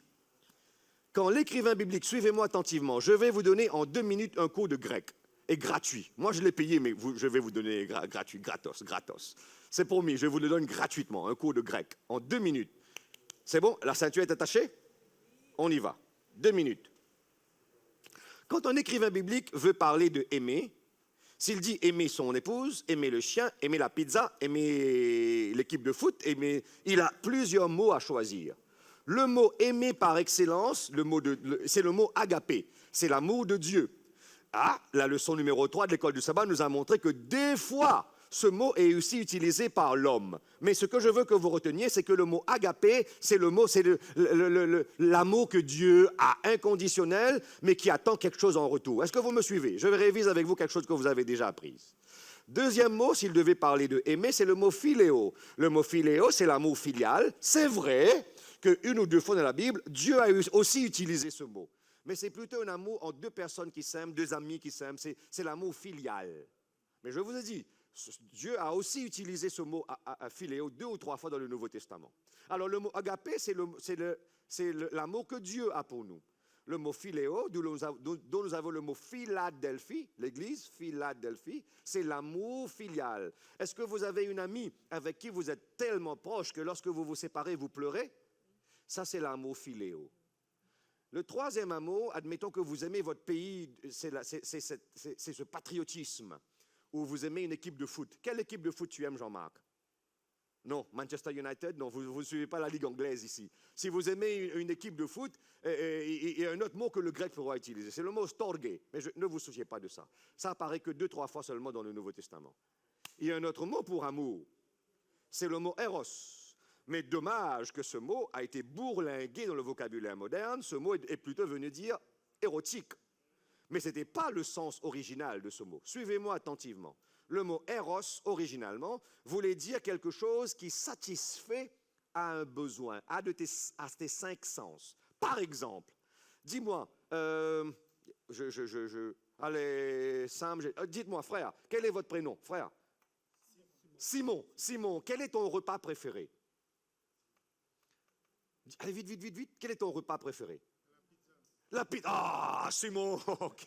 Quand l'écrivain biblique, suivez-moi attentivement, je vais vous donner en 2 minutes un cours de grec, et gratuit. Moi, je l'ai payé, mais je vais vous donner gratuit, gratos. C'est promis, je vous le donne gratuitement, un cours de grec, en 2 minutes. C'est bon? La ceinture est attachée? On y va. 2 minutes. Quand un écrivain biblique veut parler de aimer, s'il dit aimer son épouse, aimer le chien, aimer la pizza, aimer l'équipe de foot, il a plusieurs mots à choisir. Le mot aimer par excellence, c'est le mot agapé, c'est l'amour de Dieu. Ah, la leçon numéro 3 de l'école du sabbat nous a montré que des fois, ce mot est aussi utilisé par l'homme. Mais ce que je veux que vous reteniez, c'est que le mot agapé, c'est l'amour que Dieu a inconditionnel, mais qui attend quelque chose en retour. Est-ce que vous me suivez? Je révise avec vous quelque chose que vous avez déjà appris. Deuxième mot, s'il devait parler de aimer, c'est le mot philéo. Le mot philéo, c'est l'amour filial. C'est vrai qu'une ou deux fois dans la Bible, Dieu a aussi utilisé ce mot. Mais c'est plutôt un amour entre deux personnes qui s'aiment, deux amis qui s'aiment. C'est l'amour filial. Mais je vous ai dit, Dieu a aussi utilisé ce mot philéo 2 ou 3 fois dans le Nouveau Testament. Alors le mot agapé, c'est l'amour que Dieu a pour nous. Le mot philéo, dont nous avons le mot Philadelphie, l'Église, Philadelphie, c'est l'amour filial. Est-ce que vous avez une amie avec qui vous êtes tellement proche que lorsque vous vous séparez, vous pleurez? Ça, c'est l'amour philéo. Le troisième amour, admettons que vous aimez votre pays, c'est ce patriotisme, où vous aimez une équipe de foot. Quelle équipe de foot tu aimes, Jean-Marc? Non, Manchester United, non, vous ne suivez pas la Ligue anglaise ici. Si vous aimez une équipe de foot, il y a un autre mot que le grec pourra utiliser, c'est le mot storge, mais ne vous souciez pas de ça. Ça apparaît que 2-3 fois seulement dans le Nouveau Testament. Il y a un autre mot pour amour, c'est le mot eros. Mais dommage que ce mot a été bourlingué dans le vocabulaire moderne, ce mot est plutôt venu dire érotique. Mais ce n'était pas le sens original de ce mot. Suivez-moi attentivement. Le mot eros, originalement, voulait dire quelque chose qui satisfait à un besoin, à tes 5 sens. Par exemple, dis-moi, allez, Sam, dites-moi, frère, quel est votre prénom, frère? Simon. Simon, quel est ton repas préféré? Allez, vite, quel est ton repas préféré? La pizza. Ah, Simon, ok.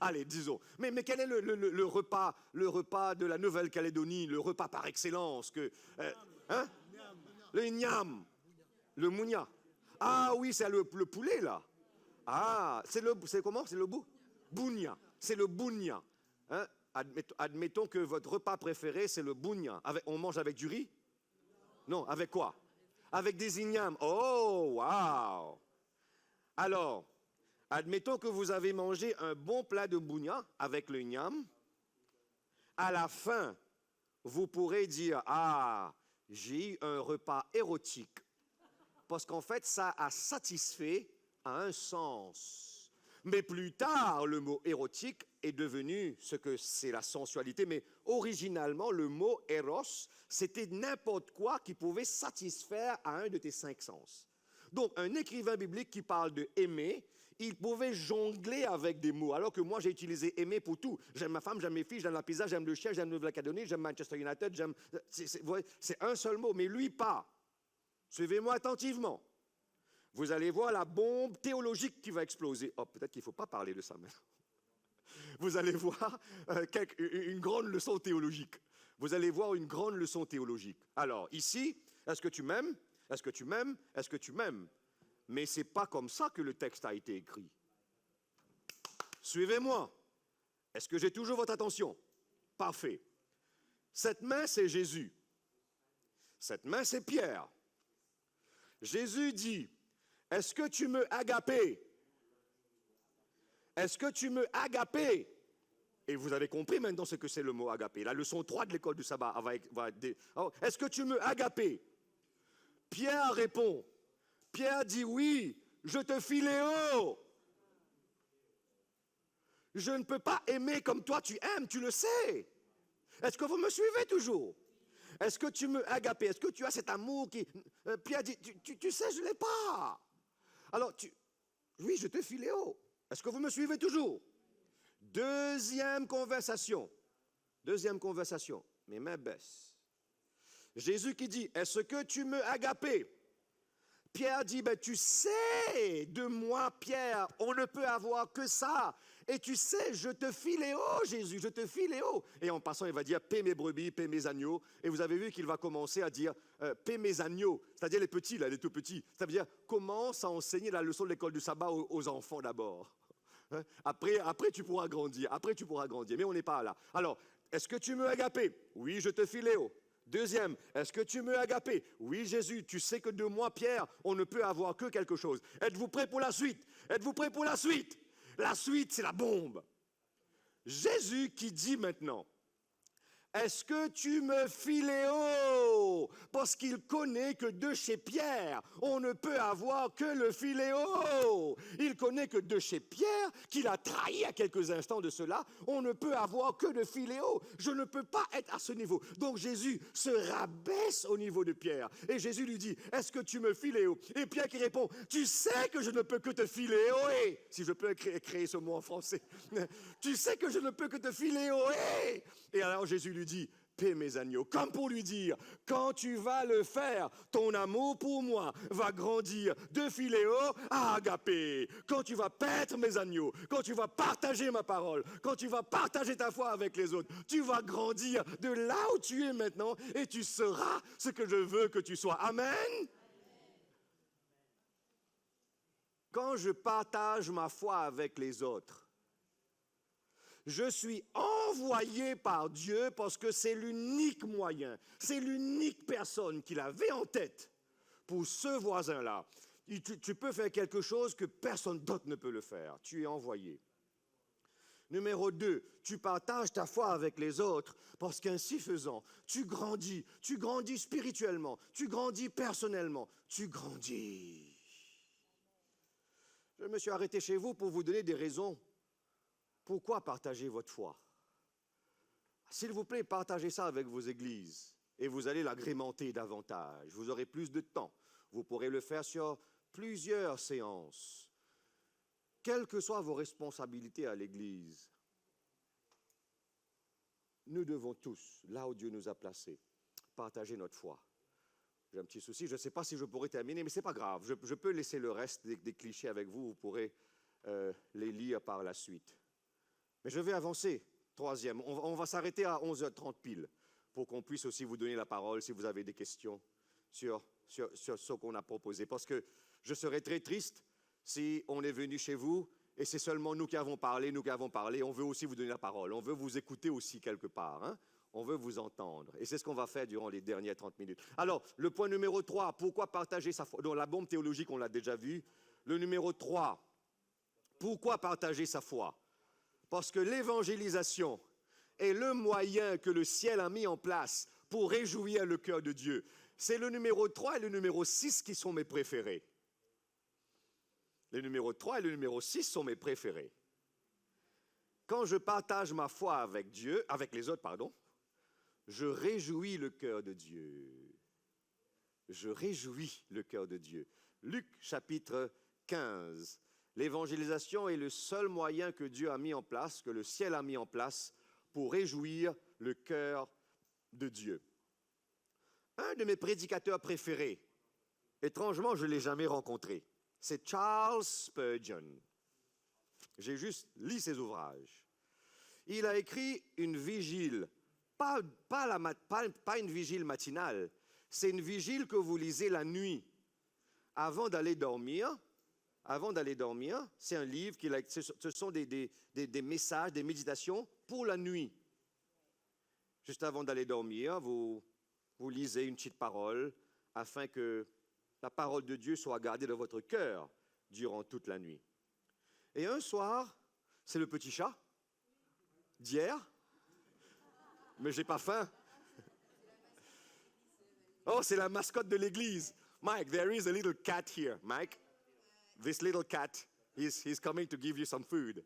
Allez, disons. Mais quel est le repas de la Nouvelle-Calédonie, le repas par excellence que, le ignam, le mounia. Ah oui, c'est le poulet, là. Ah, c'est comment? C'est le bougna. C'est le bougna. Hein? Admettons que votre repas préféré, c'est le bougna. On mange avec du riz? Non, avec quoi? Avec des ignames. Oh, waouh! Alors, admettons que vous avez mangé un bon plat de bougna avec le igname. À la fin, vous pourrez dire, ah, j'ai eu un repas érotique. Parce qu'en fait, ça a satisfait à un sens. Mais plus tard, le mot érotique est devenu ce que c'est la sensualité. Mais originalement, le mot eros, c'était n'importe quoi qui pouvait satisfaire à un de tes 5 sens. Donc, un écrivain biblique qui parle de aimer, il pouvait jongler avec des mots, alors que moi, j'ai utilisé aimer pour tout. J'aime ma femme, j'aime mes filles, j'aime la pizza, j'aime le chien, j'aime la Nouvelle-Calédonie, j'aime Manchester United, c'est un seul mot, mais lui, pas. Suivez-moi attentivement. Vous allez voir la bombe théologique qui va exploser. Oh, peut-être qu'il ne faut pas parler de ça maintenant. Vous allez voir une grande leçon théologique. Vous allez voir une grande leçon théologique. Alors, ici, est-ce que tu m'aimes? Est-ce que tu m'aimes? Est-ce que tu m'aimes? Mais ce n'est pas comme ça que le texte a été écrit. Suivez-moi. Est-ce que j'ai toujours votre attention? Parfait. Cette main, c'est Jésus. Cette main, c'est Pierre. Jésus dit, est-ce que tu me agapes? Est-ce que tu me agapes? Et vous avez compris maintenant ce que c'est le mot agapé. La leçon 3 de l'école du sabbat va être... Est-ce que tu me agapes? Pierre répond. Pierre dit oui, je te philéo. Je ne peux pas aimer comme toi tu aimes, tu le sais. Est-ce que vous me suivez toujours? Est-ce que tu me agapes? Est-ce que tu as cet amour qui... Pierre dit, tu sais, je ne l'ai pas. Alors, oui, je te philéo. Est-ce que vous me suivez toujours? Deuxième conversation. Mes mains baissent. Jésus qui dit, est-ce que tu me agapes? Pierre dit, ben, tu sais de moi, Pierre, on ne peut avoir que ça. Et tu sais, je te philéo, Jésus, je te philéo. Et en passant, il va dire, paie mes brebis, paie mes agneaux. Et vous avez vu qu'il va commencer à dire, paie mes agneaux, c'est-à-dire les petits, là, les tout petits. Ça veut dire, commence à enseigner la leçon de l'école du sabbat aux enfants d'abord. Hein? Après, tu pourras grandir. Mais on n'est pas là. Alors, est-ce que tu me agapes? Oui, je te philéo. Deuxième, est-ce que tu me agapes? Oui, Jésus, tu sais que de moi, Pierre, on ne peut avoir que quelque chose. Êtes-vous prêts pour la suite? Êtes-vous prêts pour la suite? La suite, c'est la bombe. Jésus qui dit maintenant, est-ce que tu me philéo? Parce qu'il connaît que de chez Pierre, on ne peut avoir que le philéo. Il connaît que de chez Pierre, qu'il a trahi à quelques instants de cela, on ne peut avoir que de philéo. Je ne peux pas être à ce niveau. Donc Jésus se rabaisse au niveau de Pierre. Et Jésus lui dit, est-ce que tu me philéo? Et Pierre qui répond, tu sais que je ne peux que te philéoer. Si je peux créer ce mot en français. Tu sais que je ne peux que te philéoer. Et alors Jésus lui dit, paie mes agneaux, comme pour lui dire, quand tu vas le faire, ton amour pour moi va grandir de philéo à agapé. Quand tu vas paître mes agneaux, quand tu vas partager ma parole, quand tu vas partager ta foi avec les autres, tu vas grandir de là où tu es maintenant et tu seras ce que je veux que tu sois. Amen. Quand je partage ma foi avec les autres, je suis envoyé par Dieu parce que c'est l'unique moyen, c'est l'unique personne qu'il avait en tête pour ce voisin-là. Tu peux faire quelque chose que personne d'autre ne peut le faire. Tu es envoyé. Numéro 2, tu partages ta foi avec les autres parce qu'ainsi faisant, tu grandis spirituellement, tu grandis personnellement, tu grandis. Je me suis arrêté chez vous pour vous donner des raisons. Pourquoi partager votre foi? S'il vous plaît, partagez ça avec vos églises et vous allez l'agrémenter davantage. Vous aurez plus de temps. Vous pourrez le faire sur plusieurs séances. Quelles que soient vos responsabilités à l'église, nous devons tous, là où Dieu nous a placés, partager notre foi. J'ai un petit souci, je ne sais pas si je pourrai terminer, mais ce n'est pas grave. Je peux laisser le reste des clichés avec vous, vous pourrez les lire par la suite. Mais je vais avancer. Troisième, on va s'arrêter à 11h30 pile pour qu'on puisse aussi vous donner la parole si vous avez des questions sur ce qu'on a proposé. Parce que je serais très triste si on est venu chez vous et c'est seulement nous qui avons parlé. On veut aussi vous donner la parole. On veut vous écouter aussi quelque part. Hein? On veut vous entendre. Et c'est ce qu'on va faire durant les dernières 30 minutes. Alors, le point numéro 3, pourquoi partager sa foi? Donc, la bombe théologique, on l'a déjà vu. Le numéro 3, pourquoi partager sa foi? Parce que l'évangélisation est le moyen que le ciel a mis en place pour réjouir le cœur de Dieu. C'est le numéro 3 et le numéro 6 qui sont mes préférés. Le numéro 3 et le numéro 6 sont mes préférés. Quand je partage ma foi avec Dieu, avec les autres, je réjouis le cœur de Dieu. Je réjouis le cœur de Dieu. Luc chapitre 15. L'évangélisation est le seul moyen que Dieu a mis en place, que le ciel a mis en place pour réjouir le cœur de Dieu. Un de mes prédicateurs préférés, étrangement, je ne l'ai jamais rencontré, c'est Charles Spurgeon. J'ai juste lu ses ouvrages. Il a écrit une vigile, pas une vigile matinale, c'est une vigile que vous lisez la nuit avant d'aller dormir. Avant d'aller dormir, c'est un livre, ce sont des messages, des méditations pour la nuit. Juste avant d'aller dormir, vous lisez une petite parole afin que la parole de Dieu soit gardée dans votre cœur durant toute la nuit. Et un soir, c'est le petit chat d'hier, mais j'ai pas faim. Oh, c'est la mascotte de l'église. Mike, there is a little cat here. Mike, this little cat, he's coming to give you some food.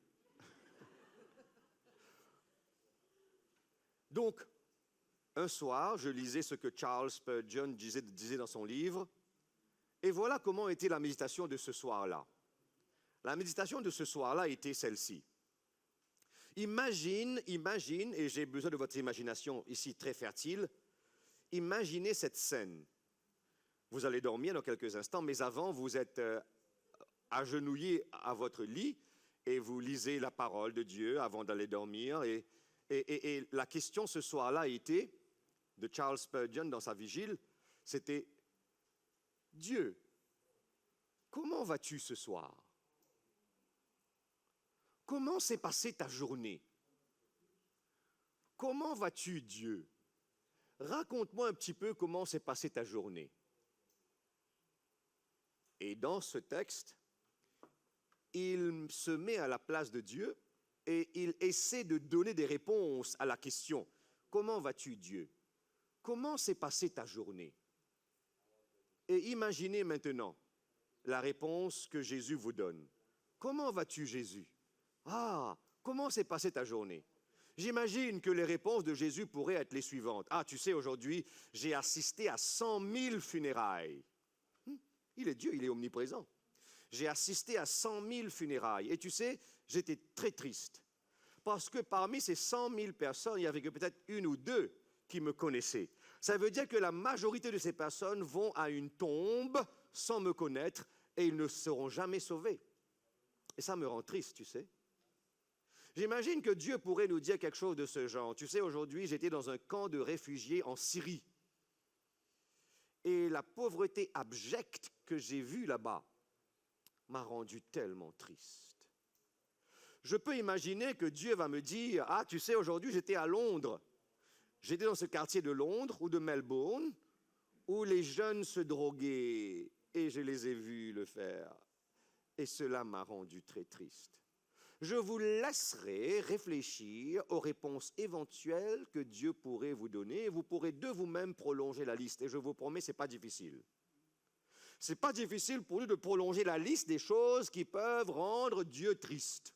Donc, un soir, je lisais ce que Charles Spurgeon disait dans son livre, et voilà comment était la méditation de ce soir-là. La méditation de ce soir-là était celle-ci. Imagine, et j'ai besoin de votre imagination ici très fertile, imaginez cette scène. Vous allez dormir dans quelques instants, mais avant, vous êtes agenouillé à votre lit et vous lisez la parole de Dieu avant d'aller dormir. Et la question ce soir-là était, de Charles Spurgeon dans sa vigile, c'était « Dieu, comment vas-tu ce soir? Comment s'est passée ta journée? Comment vas-tu, Dieu? Raconte-moi un petit peu comment s'est passée ta journée. » Et dans ce texte, il se met à la place de Dieu et il essaie de donner des réponses à la question. comment vas-tu Dieu? Comment s'est passée ta journée? Et imaginez maintenant la réponse que Jésus vous donne. Comment vas-tu Jésus? Ah, comment s'est passée ta journée? J'imagine que les réponses de Jésus pourraient être les suivantes. Ah, tu sais, aujourd'hui, j'ai assisté à 100 000 funérailles. Il est Dieu, il est omniprésent. J'ai assisté à 100 000 funérailles. Et tu sais, j'étais très triste. Parce que parmi ces 100 000 personnes, il y avait que peut-être une ou deux qui me connaissaient. Ça veut dire que la majorité de ces personnes vont à une tombe sans me connaître et ils ne seront jamais sauvés. Et ça me rend triste, tu sais. J'imagine que Dieu pourrait nous dire quelque chose de ce genre. Tu sais, aujourd'hui, j'étais dans un camp de réfugiés en Syrie. Et la pauvreté abjecte que j'ai vue là-bas m'a rendu tellement triste. Je peux imaginer que Dieu va me dire, ah, tu sais, aujourd'hui, j'étais à Londres. J'étais dans ce quartier de Londres ou de Melbourne où les jeunes se droguaient et je les ai vus le faire. Et cela m'a rendu très triste. Je vous laisserai réfléchir aux réponses éventuelles que Dieu pourrait vous donner et vous pourrez de vous-même prolonger la liste. Et je vous promets, ce n'est pas difficile. Ce n'est pas difficile pour nous de prolonger la liste des choses qui peuvent rendre Dieu triste.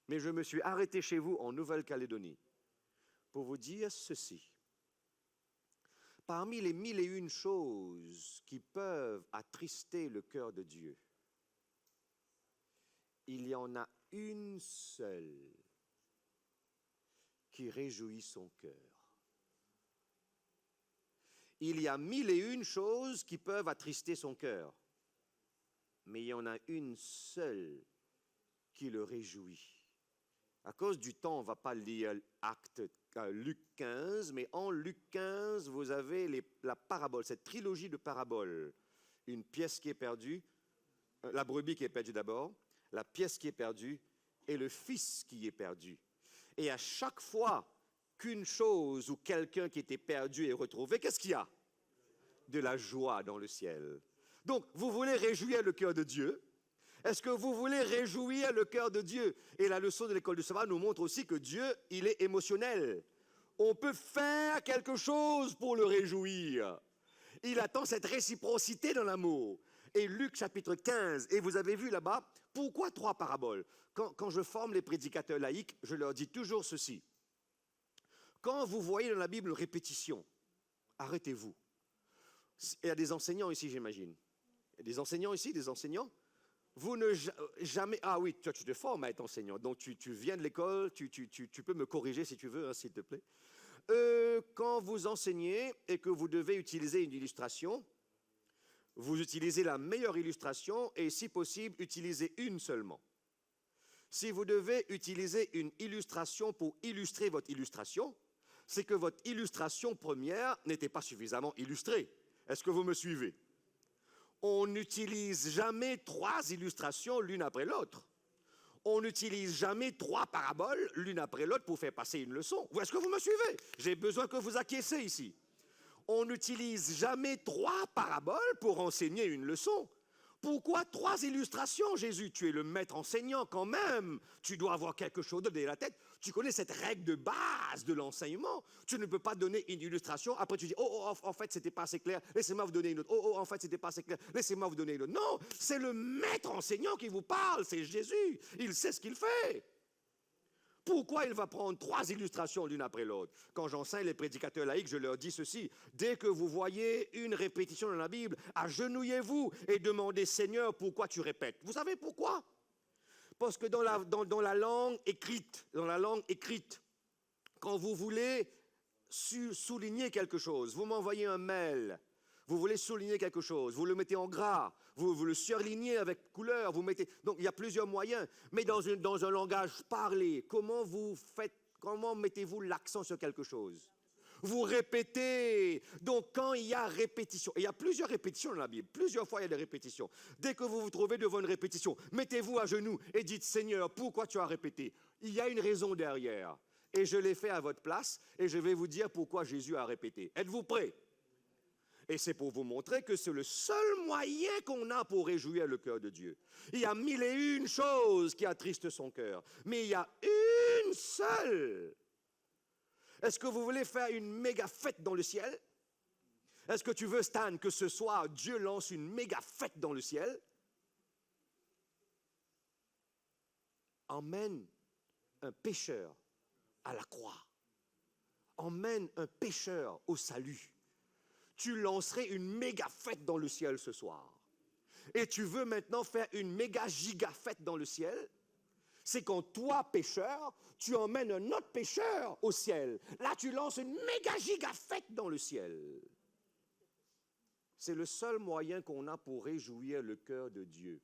Mais je me suis arrêté chez vous en Nouvelle-Calédonie pour vous dire ceci. Parmi les 1001 choses qui peuvent attrister le cœur de Dieu, il y en a une seule qui réjouit son cœur. Il y a 1001 choses qui peuvent attrister son cœur, mais il y en a une seule qui le réjouit. À cause du temps, on ne va pas lire Luc 15, mais en Luc 15, vous avez la parabole, cette trilogie de paraboles. Une pièce qui est perdue, la brebis qui est perdue d'abord, la pièce qui est perdue et le fils qui est perdu. Et à chaque fois qu'une chose ou quelqu'un qui était perdu est retrouvé, qu'est-ce qu'il y a? De la joie dans le ciel. Donc, vous voulez réjouir le cœur de Dieu? Est-ce que vous voulez réjouir le cœur de Dieu? Et la leçon de l'école du sabbat nous montre aussi que Dieu, il est émotionnel. On peut faire quelque chose pour le réjouir. Il attend cette réciprocité dans l'amour. Et Luc chapitre 15, et vous avez vu là-bas, pourquoi 3 paraboles? Quand je forme les prédicateurs laïcs, je leur dis toujours ceci. Quand vous voyez dans la Bible répétition, arrêtez-vous. Il y a des enseignants ici, j'imagine. Il y a des enseignants ici, des enseignants. Vous ne jamais... Ah oui, toi tu te formes à être enseignant, donc tu viens de l'école, tu peux me corriger si tu veux, hein, s'il te plaît. Quand vous enseignez et que vous devez utiliser une illustration, vous utilisez la meilleure illustration et si possible, utilisez une seulement. Si vous devez utiliser une illustration pour illustrer votre illustration, c'est que votre illustration première n'était pas suffisamment illustrée. Est-ce que vous me suivez? On n'utilise jamais 3 illustrations l'une après l'autre. On n'utilise jamais 3 paraboles l'une après l'autre pour faire passer une leçon. Est-ce que vous me suivez? J'ai besoin que vous acquiescez ici. On n'utilise jamais 3 paraboles pour enseigner une leçon. Pourquoi 3 illustrations, Jésus? Tu es le maître enseignant quand même. Tu dois avoir quelque chose dans la tête. Tu connais cette règle de base de l'enseignement. Tu ne peux pas donner une illustration. Après, tu dis, en fait, c'était pas assez clair. Laissez-moi vous donner une autre. En fait, c'était pas assez clair. Laissez-moi vous donner une autre. Non, c'est le maître enseignant qui vous parle. C'est Jésus. Il sait ce qu'il fait. Pourquoi il va prendre 3 illustrations l'une après l'autre? Quand j'enseigne les prédicateurs laïcs, je leur dis ceci. Dès que vous voyez une répétition dans la Bible, agenouillez-vous et demandez, Seigneur, pourquoi tu répètes? Vous savez pourquoi? Parce que dans la langue écrite, quand vous voulez souligner quelque chose, vous m'envoyez un mail, vous voulez souligner quelque chose, vous le mettez en gras, vous le surlignez avec couleur, vous mettez... Donc, il y a plusieurs moyens. Mais dans un langage parlé, comment mettez-vous l'accent sur quelque chose? Vous répétez. Donc, quand il y a répétition, et il y a plusieurs répétitions dans la Bible, plusieurs fois il y a des répétitions. Dès que vous vous trouvez devant une répétition, mettez-vous à genoux et dites, Seigneur, pourquoi tu as répété? Il y a une raison derrière. Et je l'ai fait à votre place, et je vais vous dire pourquoi Jésus a répété. Êtes-vous prêts? Et c'est pour vous montrer que c'est le seul moyen qu'on a pour réjouir le cœur de Dieu. Il y a 1001 choses qui attristent son cœur, mais il y a une seule. Est-ce que vous voulez faire une méga fête dans le ciel? Est-ce que tu veux, Stan, que ce soir, Dieu lance une méga fête dans le ciel? Emmène un pécheur à la croix. Emmène un pécheur au salut. Tu lancerais une méga fête dans le ciel ce soir. Et tu veux maintenant faire une méga giga fête dans le ciel? C'est quand toi, pécheur, tu emmènes un autre pécheur au ciel. Là, tu lances une méga giga fête dans le ciel. C'est le seul moyen qu'on a pour réjouir le cœur de Dieu.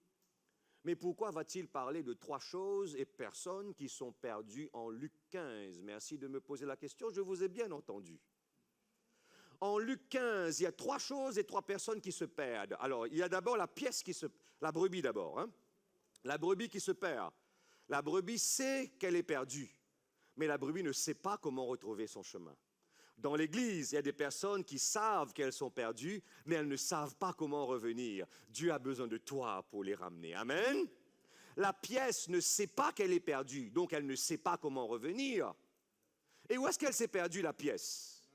Mais pourquoi va-t-il parler de 3 choses et personnes qui sont perdues en Luc 15? Merci de me poser la question, je vous ai bien entendu. En Luc 15, il y a 3 choses et 3 personnes qui se perdent. Alors, il y a d'abord la brebis d'abord. Hein? La brebis qui se perd. La brebis sait qu'elle est perdue, mais la brebis ne sait pas comment retrouver son chemin. Dans l'Église, il y a des personnes qui savent qu'elles sont perdues, mais elles ne savent pas comment revenir. Dieu a besoin de toi pour les ramener. Amen. La pièce ne sait pas qu'elle est perdue, donc elle ne sait pas comment revenir. Et où est-ce qu'elle s'est perdue, la pièce?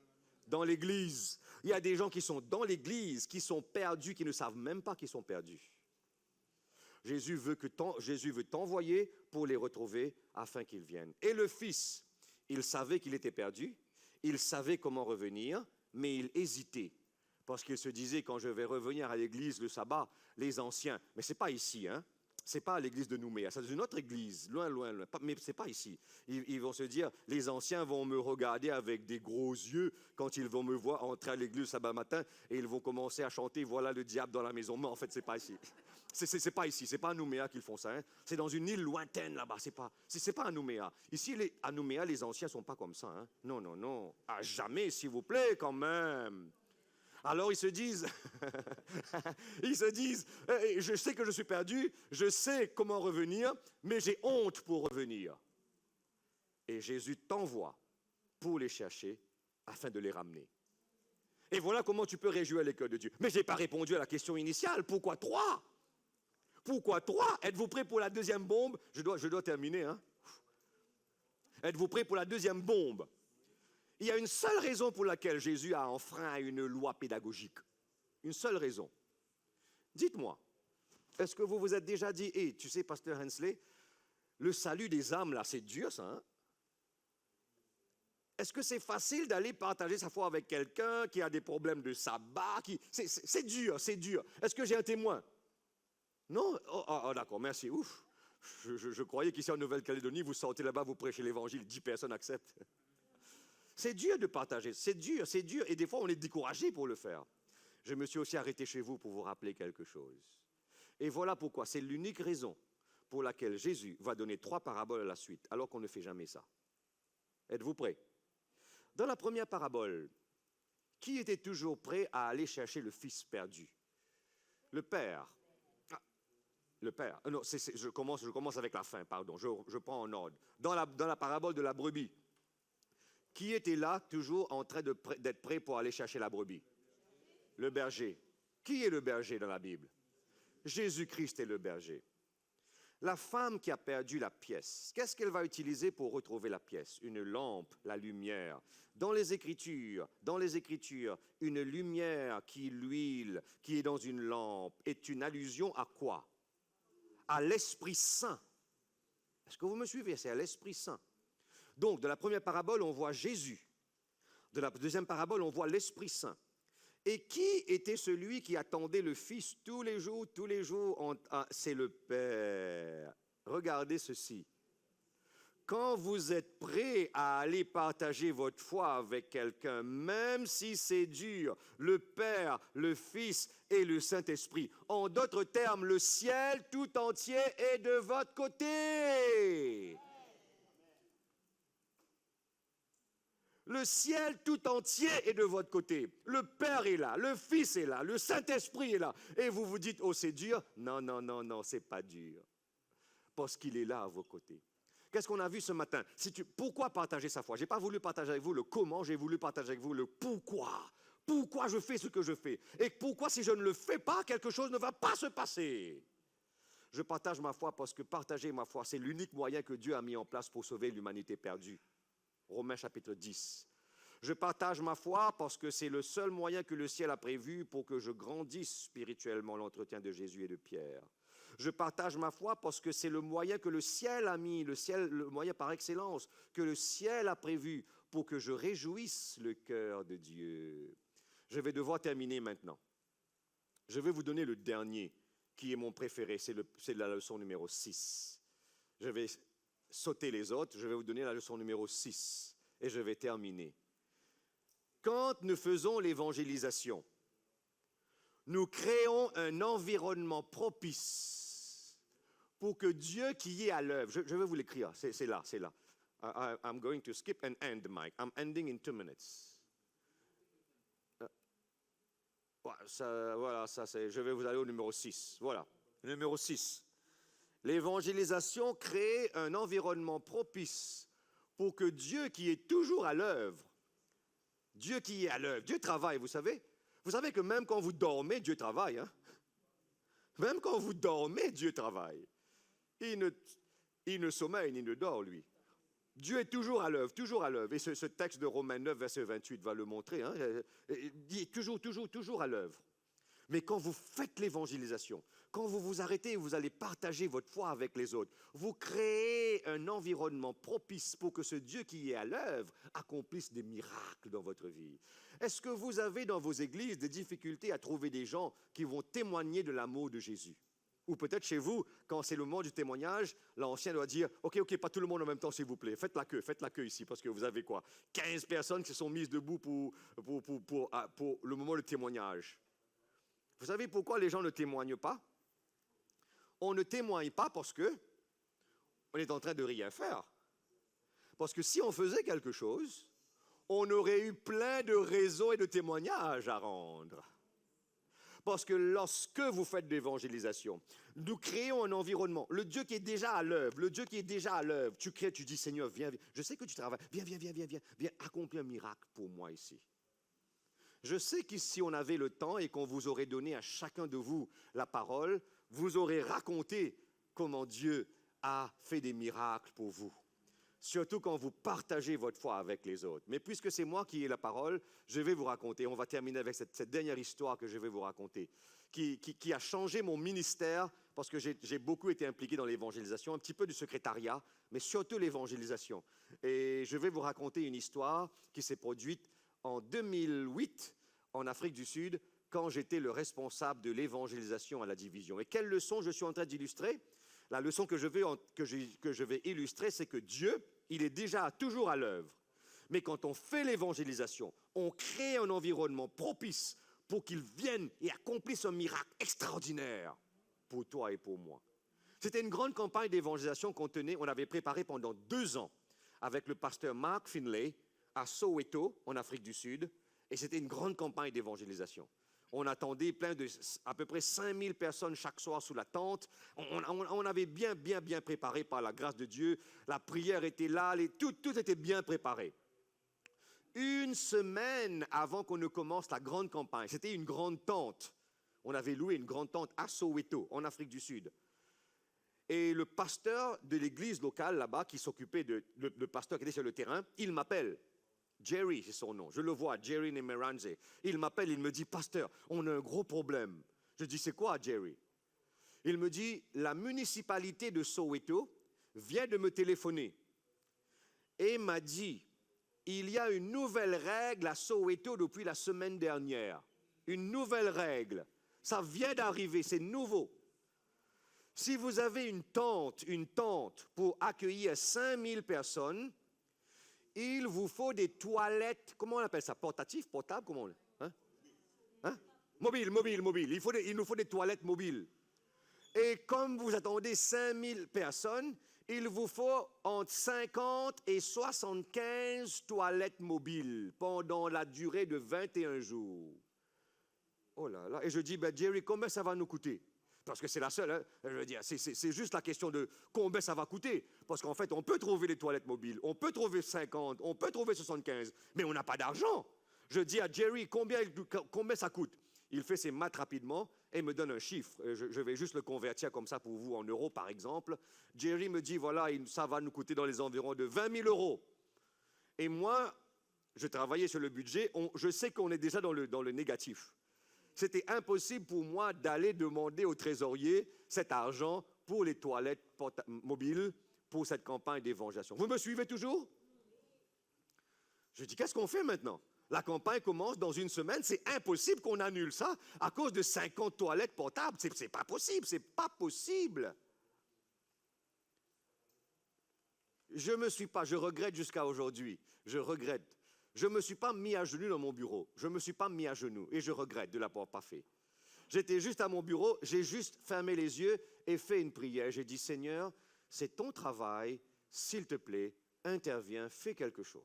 Dans l'Église. Il y a des gens qui sont dans l'Église, qui sont perdus, qui ne savent même pas qu'ils sont perdus. Jésus veut t'envoyer pour les retrouver afin qu'ils viennent. Et le Fils, il savait qu'il était perdu. Il savait comment revenir, mais il hésitait. Parce qu'il se disait, quand je vais revenir à l'église le sabbat, les anciens, mais ce n'est pas ici, hein? Ce n'est pas à l'église de Nouméa, c'est une autre église, loin, mais ce n'est pas ici. Ils vont se dire, les anciens vont me regarder avec des gros yeux quand ils vont me voir entrer à l'église le sabbat matin et ils vont commencer à chanter, voilà le diable dans la maison. Mais en fait, ce n'est pas ici. C'est pas ici, c'est pas à Nouméa qu'ils font ça. Hein? C'est dans une île lointaine là-bas, c'est pas à Nouméa. Ici, à Nouméa, les anciens ne sont pas comme ça. Hein? Non, non, non. À jamais, s'il vous plaît, quand même. Alors ils se disent, je sais que je suis perdu, je sais comment revenir, mais j'ai honte pour revenir. Et Jésus t'envoie pour les chercher afin de les ramener. Et voilà comment tu peux réjouir les cœurs de Dieu. Mais je n'ai pas répondu à la question initiale. Pourquoi 3? Pourquoi 3? Êtes-vous prêts pour la deuxième bombe? Je dois terminer. Hein? Êtes-vous prêts pour la deuxième bombe? Il y a une seule raison pour laquelle Jésus a enfreint une loi pédagogique. Une seule raison. Dites-moi, est-ce que vous vous êtes déjà dit, tu sais, pasteur Hensley, le salut des âmes, là, c'est dur, ça, hein? Est-ce que c'est facile d'aller partager sa foi avec quelqu'un qui a des problèmes de sabbat? C'est dur, c'est dur. Est-ce que j'ai un témoin? Non? Oh, d'accord, merci. Ouf. Je croyais qu'ici en Nouvelle-Calédonie, vous sortez là-bas, vous prêchez l'Évangile, 10 personnes acceptent. C'est dur de partager, c'est dur, et des fois on est découragé pour le faire. Je me suis aussi arrêté chez vous pour vous rappeler quelque chose. Et voilà pourquoi, c'est l'unique raison pour laquelle Jésus va donner 3 paraboles à la suite, alors qu'on ne fait jamais ça. Êtes-vous prêts? Dans la première parabole, qui était toujours prêt à aller chercher le fils perdu? Le père. Le père. Non, je commence avec la fin, pardon, je prends en ordre. Dans la parabole de la brebis, qui était là, toujours en train d'être prêt pour aller chercher la brebis? Le berger. Qui est le berger dans la Bible? Jésus-Christ est le berger. La femme qui a perdu la pièce, qu'est-ce qu'elle va utiliser pour retrouver la pièce? Une lampe, la lumière. Dans les Écritures, une lumière qui l'huile, qui est dans une lampe, est une allusion à quoi? À l'Esprit Saint. Est-ce que vous me suivez? C'est à l'Esprit Saint. Donc, de la première parabole, on voit Jésus. De la deuxième parabole, on voit l'Esprit Saint. Et qui était celui qui attendait le Fils tous les jours? C'est le Père. Regardez ceci. Quand vous êtes prêt à aller partager votre foi avec quelqu'un, même si c'est dur, le Père, le Fils et le Saint-Esprit, en d'autres termes, le ciel tout entier est de votre côté. Le ciel tout entier est de votre côté. Le Père est là, le Fils est là, le Saint-Esprit est là. Et vous vous dites, oh c'est dur? Non, non, non, non, c'est pas dur. Parce qu'il est là à vos côtés. Qu'est-ce qu'on a vu ce matin? Pourquoi partager sa foi? Je n'ai pas voulu partager avec vous le comment, j'ai voulu partager avec vous le pourquoi. Pourquoi je fais ce que je fais? Et pourquoi si je ne le fais pas, quelque chose ne va pas se passer? Je partage ma foi parce que partager ma foi, c'est l'unique moyen que Dieu a mis en place pour sauver l'humanité perdue. Romains chapitre 10. Je partage ma foi parce que c'est le seul moyen que le ciel a prévu pour que je grandisse spirituellement, l'entretien de Jésus et de Pierre. Je partage ma foi parce que c'est le moyen que le ciel a mis, le moyen par excellence, que le ciel a prévu pour que je réjouisse le cœur de Dieu. Je vais devoir terminer maintenant. Je vais vous donner le dernier, qui est mon préféré, c'est la leçon numéro 6. Je vais sauter les autres, je vais vous donner la leçon numéro 6 et je vais terminer. Quand nous faisons l'évangélisation, nous créons un environnement propice pour que Dieu qui est à l'œuvre, je vais vous l'écrire, c'est là. I'm going to skip and end, Mike. I'm ending in 2 minutes. Je vais vous aller au numéro 6. Voilà, numéro 6. L'évangélisation crée un environnement propice pour que Dieu qui est toujours à l'œuvre, Dieu qui est à l'œuvre, Dieu travaille, vous savez. Vous savez que même quand vous dormez, Dieu travaille. Hein? Même quand vous dormez, Dieu travaille. Il ne sommeille ni ne dort, lui. Dieu est toujours à l'œuvre, toujours à l'œuvre. Et ce texte de Romains 9, verset 28 va le montrer. Hein? Il dit toujours à l'œuvre. Mais quand vous faites l'évangélisation, quand vous vous arrêtez et vous allez partager votre foi avec les autres, vous créez un environnement propice pour que ce Dieu qui est à l'œuvre accomplisse des miracles dans votre vie. Est-ce que vous avez dans vos églises des difficultés à trouver des gens qui vont témoigner de l'amour de Jésus? Ou peut-être chez vous, quand c'est le moment du témoignage, l'ancien doit dire « Ok, pas tout le monde en même temps, s'il vous plaît. Faites la queue ici, parce que vous avez quoi? 15 personnes qui se sont mises debout pour le moment du témoignage. » Vous savez pourquoi les gens ne témoignent pas? On ne témoigne pas parce que on est en train de rien faire. Parce que si on faisait quelque chose, on aurait eu plein de raisons et de témoignages à rendre. Parce que lorsque vous faites de l'évangélisation, nous créons un environnement. Le Dieu qui est déjà à l'œuvre, tu crées, tu dis, Seigneur, viens, je sais que tu travailles, viens, accomplis un miracle pour moi ici. Je sais qu'ici, on avait le temps et qu'on vous aurait donné à chacun de vous la parole, vous aurez raconté comment Dieu a fait des miracles pour vous. Surtout quand vous partagez votre foi avec les autres. Mais puisque c'est moi qui ai la parole, je vais vous raconter. On va terminer avec cette dernière histoire que je vais vous raconter, qui a changé mon ministère, parce que j'ai beaucoup été impliqué dans l'évangélisation, un petit peu du secrétariat, mais surtout l'évangélisation. Et je vais vous raconter une histoire qui s'est produite en 2008 en Afrique du Sud, quand j'étais le responsable de l'évangélisation à la division. Et quelle leçon je suis en train d'illustrer? La leçon que je vais illustrer, c'est que Dieu, il est déjà toujours à l'œuvre. Mais quand on fait l'évangélisation, on crée un environnement propice pour qu'il vienne et accomplisse un miracle extraordinaire pour toi et pour moi. C'était une grande campagne d'évangélisation on avait préparée pendant 2 ans avec le pasteur Mark Finlay à Soweto, en Afrique du Sud. Et c'était une grande campagne d'évangélisation. On attendait à peu près 5000 personnes chaque soir sous la tente. On avait bien préparé par la grâce de Dieu. La prière était là, tout était bien préparé. 1 semaine avant qu'on ne commence la grande campagne, c'était une grande tente. On avait loué une grande tente à Soweto, en Afrique du Sud. Et le pasteur de l'église locale là-bas, qui s'occupait le pasteur qui était sur le terrain, il m'appelle. Jerry, c'est son nom. Je le vois, Jerry Nemeranze. Il m'appelle, il me dit, pasteur, on a un gros problème. Je dis, c'est quoi, Jerry? Il me dit, la municipalité de Soweto vient de me téléphoner et m'a dit, il y a une nouvelle règle à Soweto depuis la semaine dernière. Une nouvelle règle. Ça vient d'arriver, c'est nouveau. Si vous avez une tente pour accueillir 5000 personnes, il vous faut des toilettes, comment on appelle ça? Portatif, portable, comment on l'appelle? Mobile. Il nous faut des toilettes mobiles. Et comme vous attendez 5000 personnes, il vous faut entre 50 et 75 toilettes mobiles pendant la durée de 21 jours. Oh là là, et je dis, Jerry, combien ça va nous coûter? Parce que c'est la seule, hein? Je veux dire, c'est juste la question de combien ça va coûter. Parce qu'en fait, on peut trouver des toilettes mobiles, on peut trouver 50, on peut trouver 75, mais on n'a pas d'argent. Je dis à Jerry, combien ça coûte? Il fait ses maths rapidement et me donne un chiffre. Je vais juste le convertir comme ça pour vous en euros, par exemple. Jerry me dit, voilà, ça va nous coûter dans les environs de 20 000 euros. Et moi, je travaillais sur le budget, je sais qu'on est déjà dans le négatif. C'était impossible pour moi d'aller demander au trésorier cet argent pour les toilettes mobiles, pour cette campagne d'évangélisation. Vous me suivez toujours? Je dis, qu'est-ce qu'on fait maintenant? La campagne commence dans une semaine, c'est impossible qu'on annule ça à cause de 50 toilettes portables. C'est pas possible, c'est pas possible. Je regrette jusqu'à aujourd'hui, je regrette. Je ne me suis pas mis à genoux dans mon bureau. Je ne me suis pas mis à genoux et je regrette de l'avoir pas fait. J'étais juste à mon bureau, j'ai juste fermé les yeux et fait une prière. J'ai dit, Seigneur, c'est ton travail, s'il te plaît, interviens, fais quelque chose.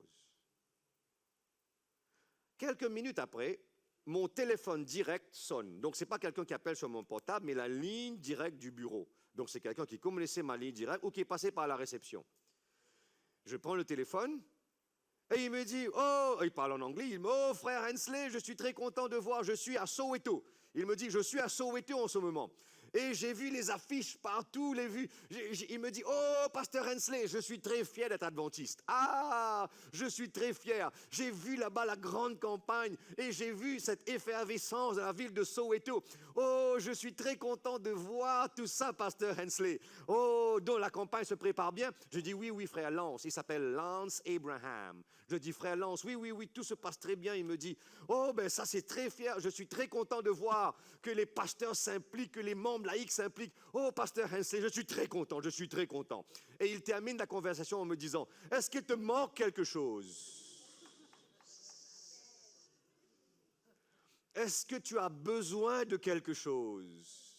Quelques minutes après, mon téléphone direct sonne. Donc, ce n'est pas quelqu'un qui appelle sur mon portable, mais la ligne directe du bureau. Donc, c'est quelqu'un qui connaissait ma ligne directe ou qui est passé par la réception. Je prends le téléphone. Et il me dit, il parle en anglais, il me dit, oh frère Hensley, je suis très content de voir, je suis à Soweto. Il me dit, je suis à Soweto en ce moment. Et j'ai vu les affiches partout, il me dit, oh pasteur Hensley, je suis très fier d'être adventiste. Ah, je suis très fier. J'ai vu là-bas la grande campagne et j'ai vu cette effervescence dans la ville de Soweto. Oh, je suis très content de voir tout ça, pasteur Hensley. Oh, donc la campagne se prépare bien. Je dis, oui, frère Lance, il s'appelle Lance Abraham. Je dis, frère Lance, oui, tout se passe très bien. Il me dit, oh, ben ça c'est très fier, je suis très content de voir que les pasteurs s'impliquent, que les membres laïcs s'impliquent. Oh, pasteur Hensley, je suis très content. Et il termine la conversation en me disant, est-ce qu'il te manque quelque chose? Est-ce que tu as besoin de quelque chose?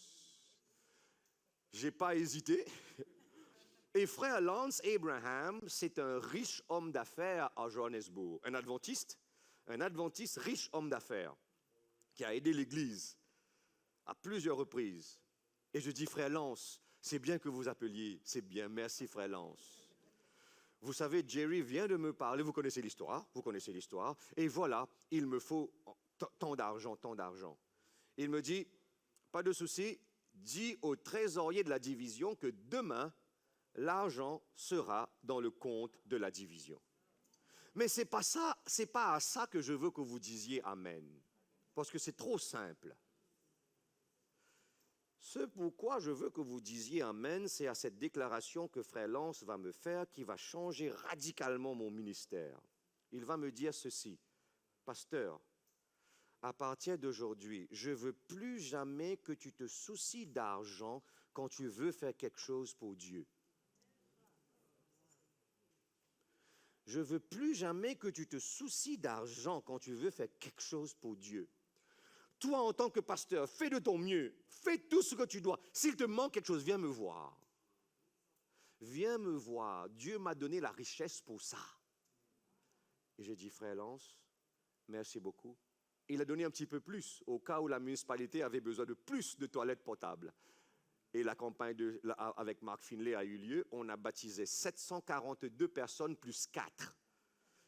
Je n'ai pas hésité. Et frère Lance Abraham, c'est un riche homme d'affaires à Johannesburg, un adventiste riche homme d'affaires qui a aidé l'Église à plusieurs reprises. Et je dis, frère Lance, c'est bien que vous appeliez, c'est bien, merci frère Lance. Vous savez, Jerry vient de me parler, vous connaissez l'histoire, et voilà, il me faut tant d'argent. Il me dit, pas de souci, dis au trésorier de la division que demain, l'argent sera dans le compte de la division. Mais c'est pas à ça que je veux que vous disiez Amen, parce que c'est trop simple. Ce pourquoi je veux que vous disiez Amen, c'est à cette déclaration que frère Lance va me faire qui va changer radicalement mon ministère. Il va me dire ceci, pasteur, à partir d'aujourd'hui, je ne veux plus jamais que tu te soucies d'argent quand tu veux faire quelque chose pour Dieu. Je ne veux plus jamais que tu te soucies d'argent quand tu veux faire quelque chose pour Dieu. Toi, en tant que pasteur, fais de ton mieux. Fais tout ce que tu dois. S'il te manque quelque chose, viens me voir. Viens me voir. Dieu m'a donné la richesse pour ça. Et j'ai dit, frère Lance, merci beaucoup. Il a donné un petit peu plus au cas où la municipalité avait besoin de plus de toilettes potables. Et la campagne avec Mark Finlay a eu lieu. On a baptisé 742 personnes plus 4.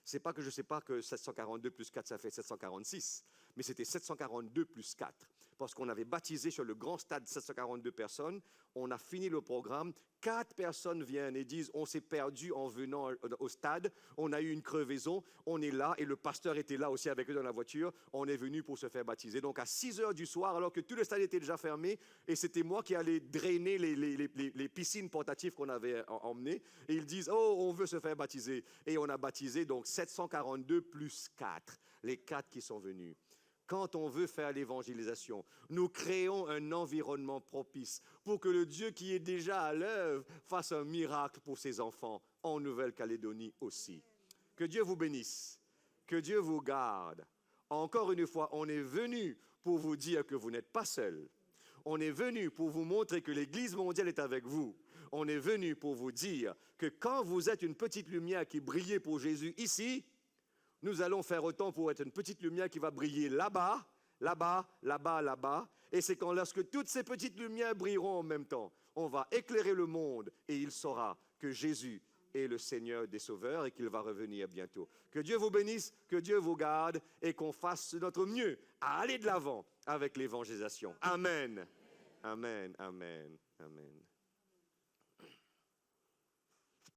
C'est pas que je ne sais pas que 742 plus 4, ça fait 746. Mais c'était 742 plus 4. Parce qu'on avait baptisé sur le grand stade 742 personnes. On a fini le programme. 4 personnes viennent et disent, on s'est perdu en venant au stade. On a eu une crevaison. On est là. Et le pasteur était là aussi avec eux dans la voiture. On est venu pour se faire baptiser. Donc à 6 heures du soir, alors que tout le stade était déjà fermé, et c'était moi qui allais drainer les piscines portatives qu'on avait emmenées. Et ils disent, oh, on veut se faire baptiser. Et on a baptisé donc 742 plus 4. Les 4 qui sont venus. Quand on veut faire l'évangélisation, nous créons un environnement propice pour que le Dieu qui est déjà à l'œuvre fasse un miracle pour ses enfants en Nouvelle-Calédonie aussi. Que Dieu vous bénisse, que Dieu vous garde. Encore une fois, on est venu pour vous dire que vous n'êtes pas seul. On est venu pour vous montrer que l'Église mondiale est avec vous. On est venu pour vous dire que quand vous êtes une petite lumière qui brillait pour Jésus ici, nous allons faire autant pour être une petite lumière qui va briller là-bas, là-bas, là-bas, là-bas. Et c'est quand lorsque toutes ces petites lumières brilleront en même temps, on va éclairer le monde et il saura que Jésus est le Seigneur des sauveurs et qu'il va revenir bientôt. Que Dieu vous bénisse, que Dieu vous garde et qu'on fasse notre mieux à aller de l'avant avec l'évangélisation. Amen. Amen, amen, amen.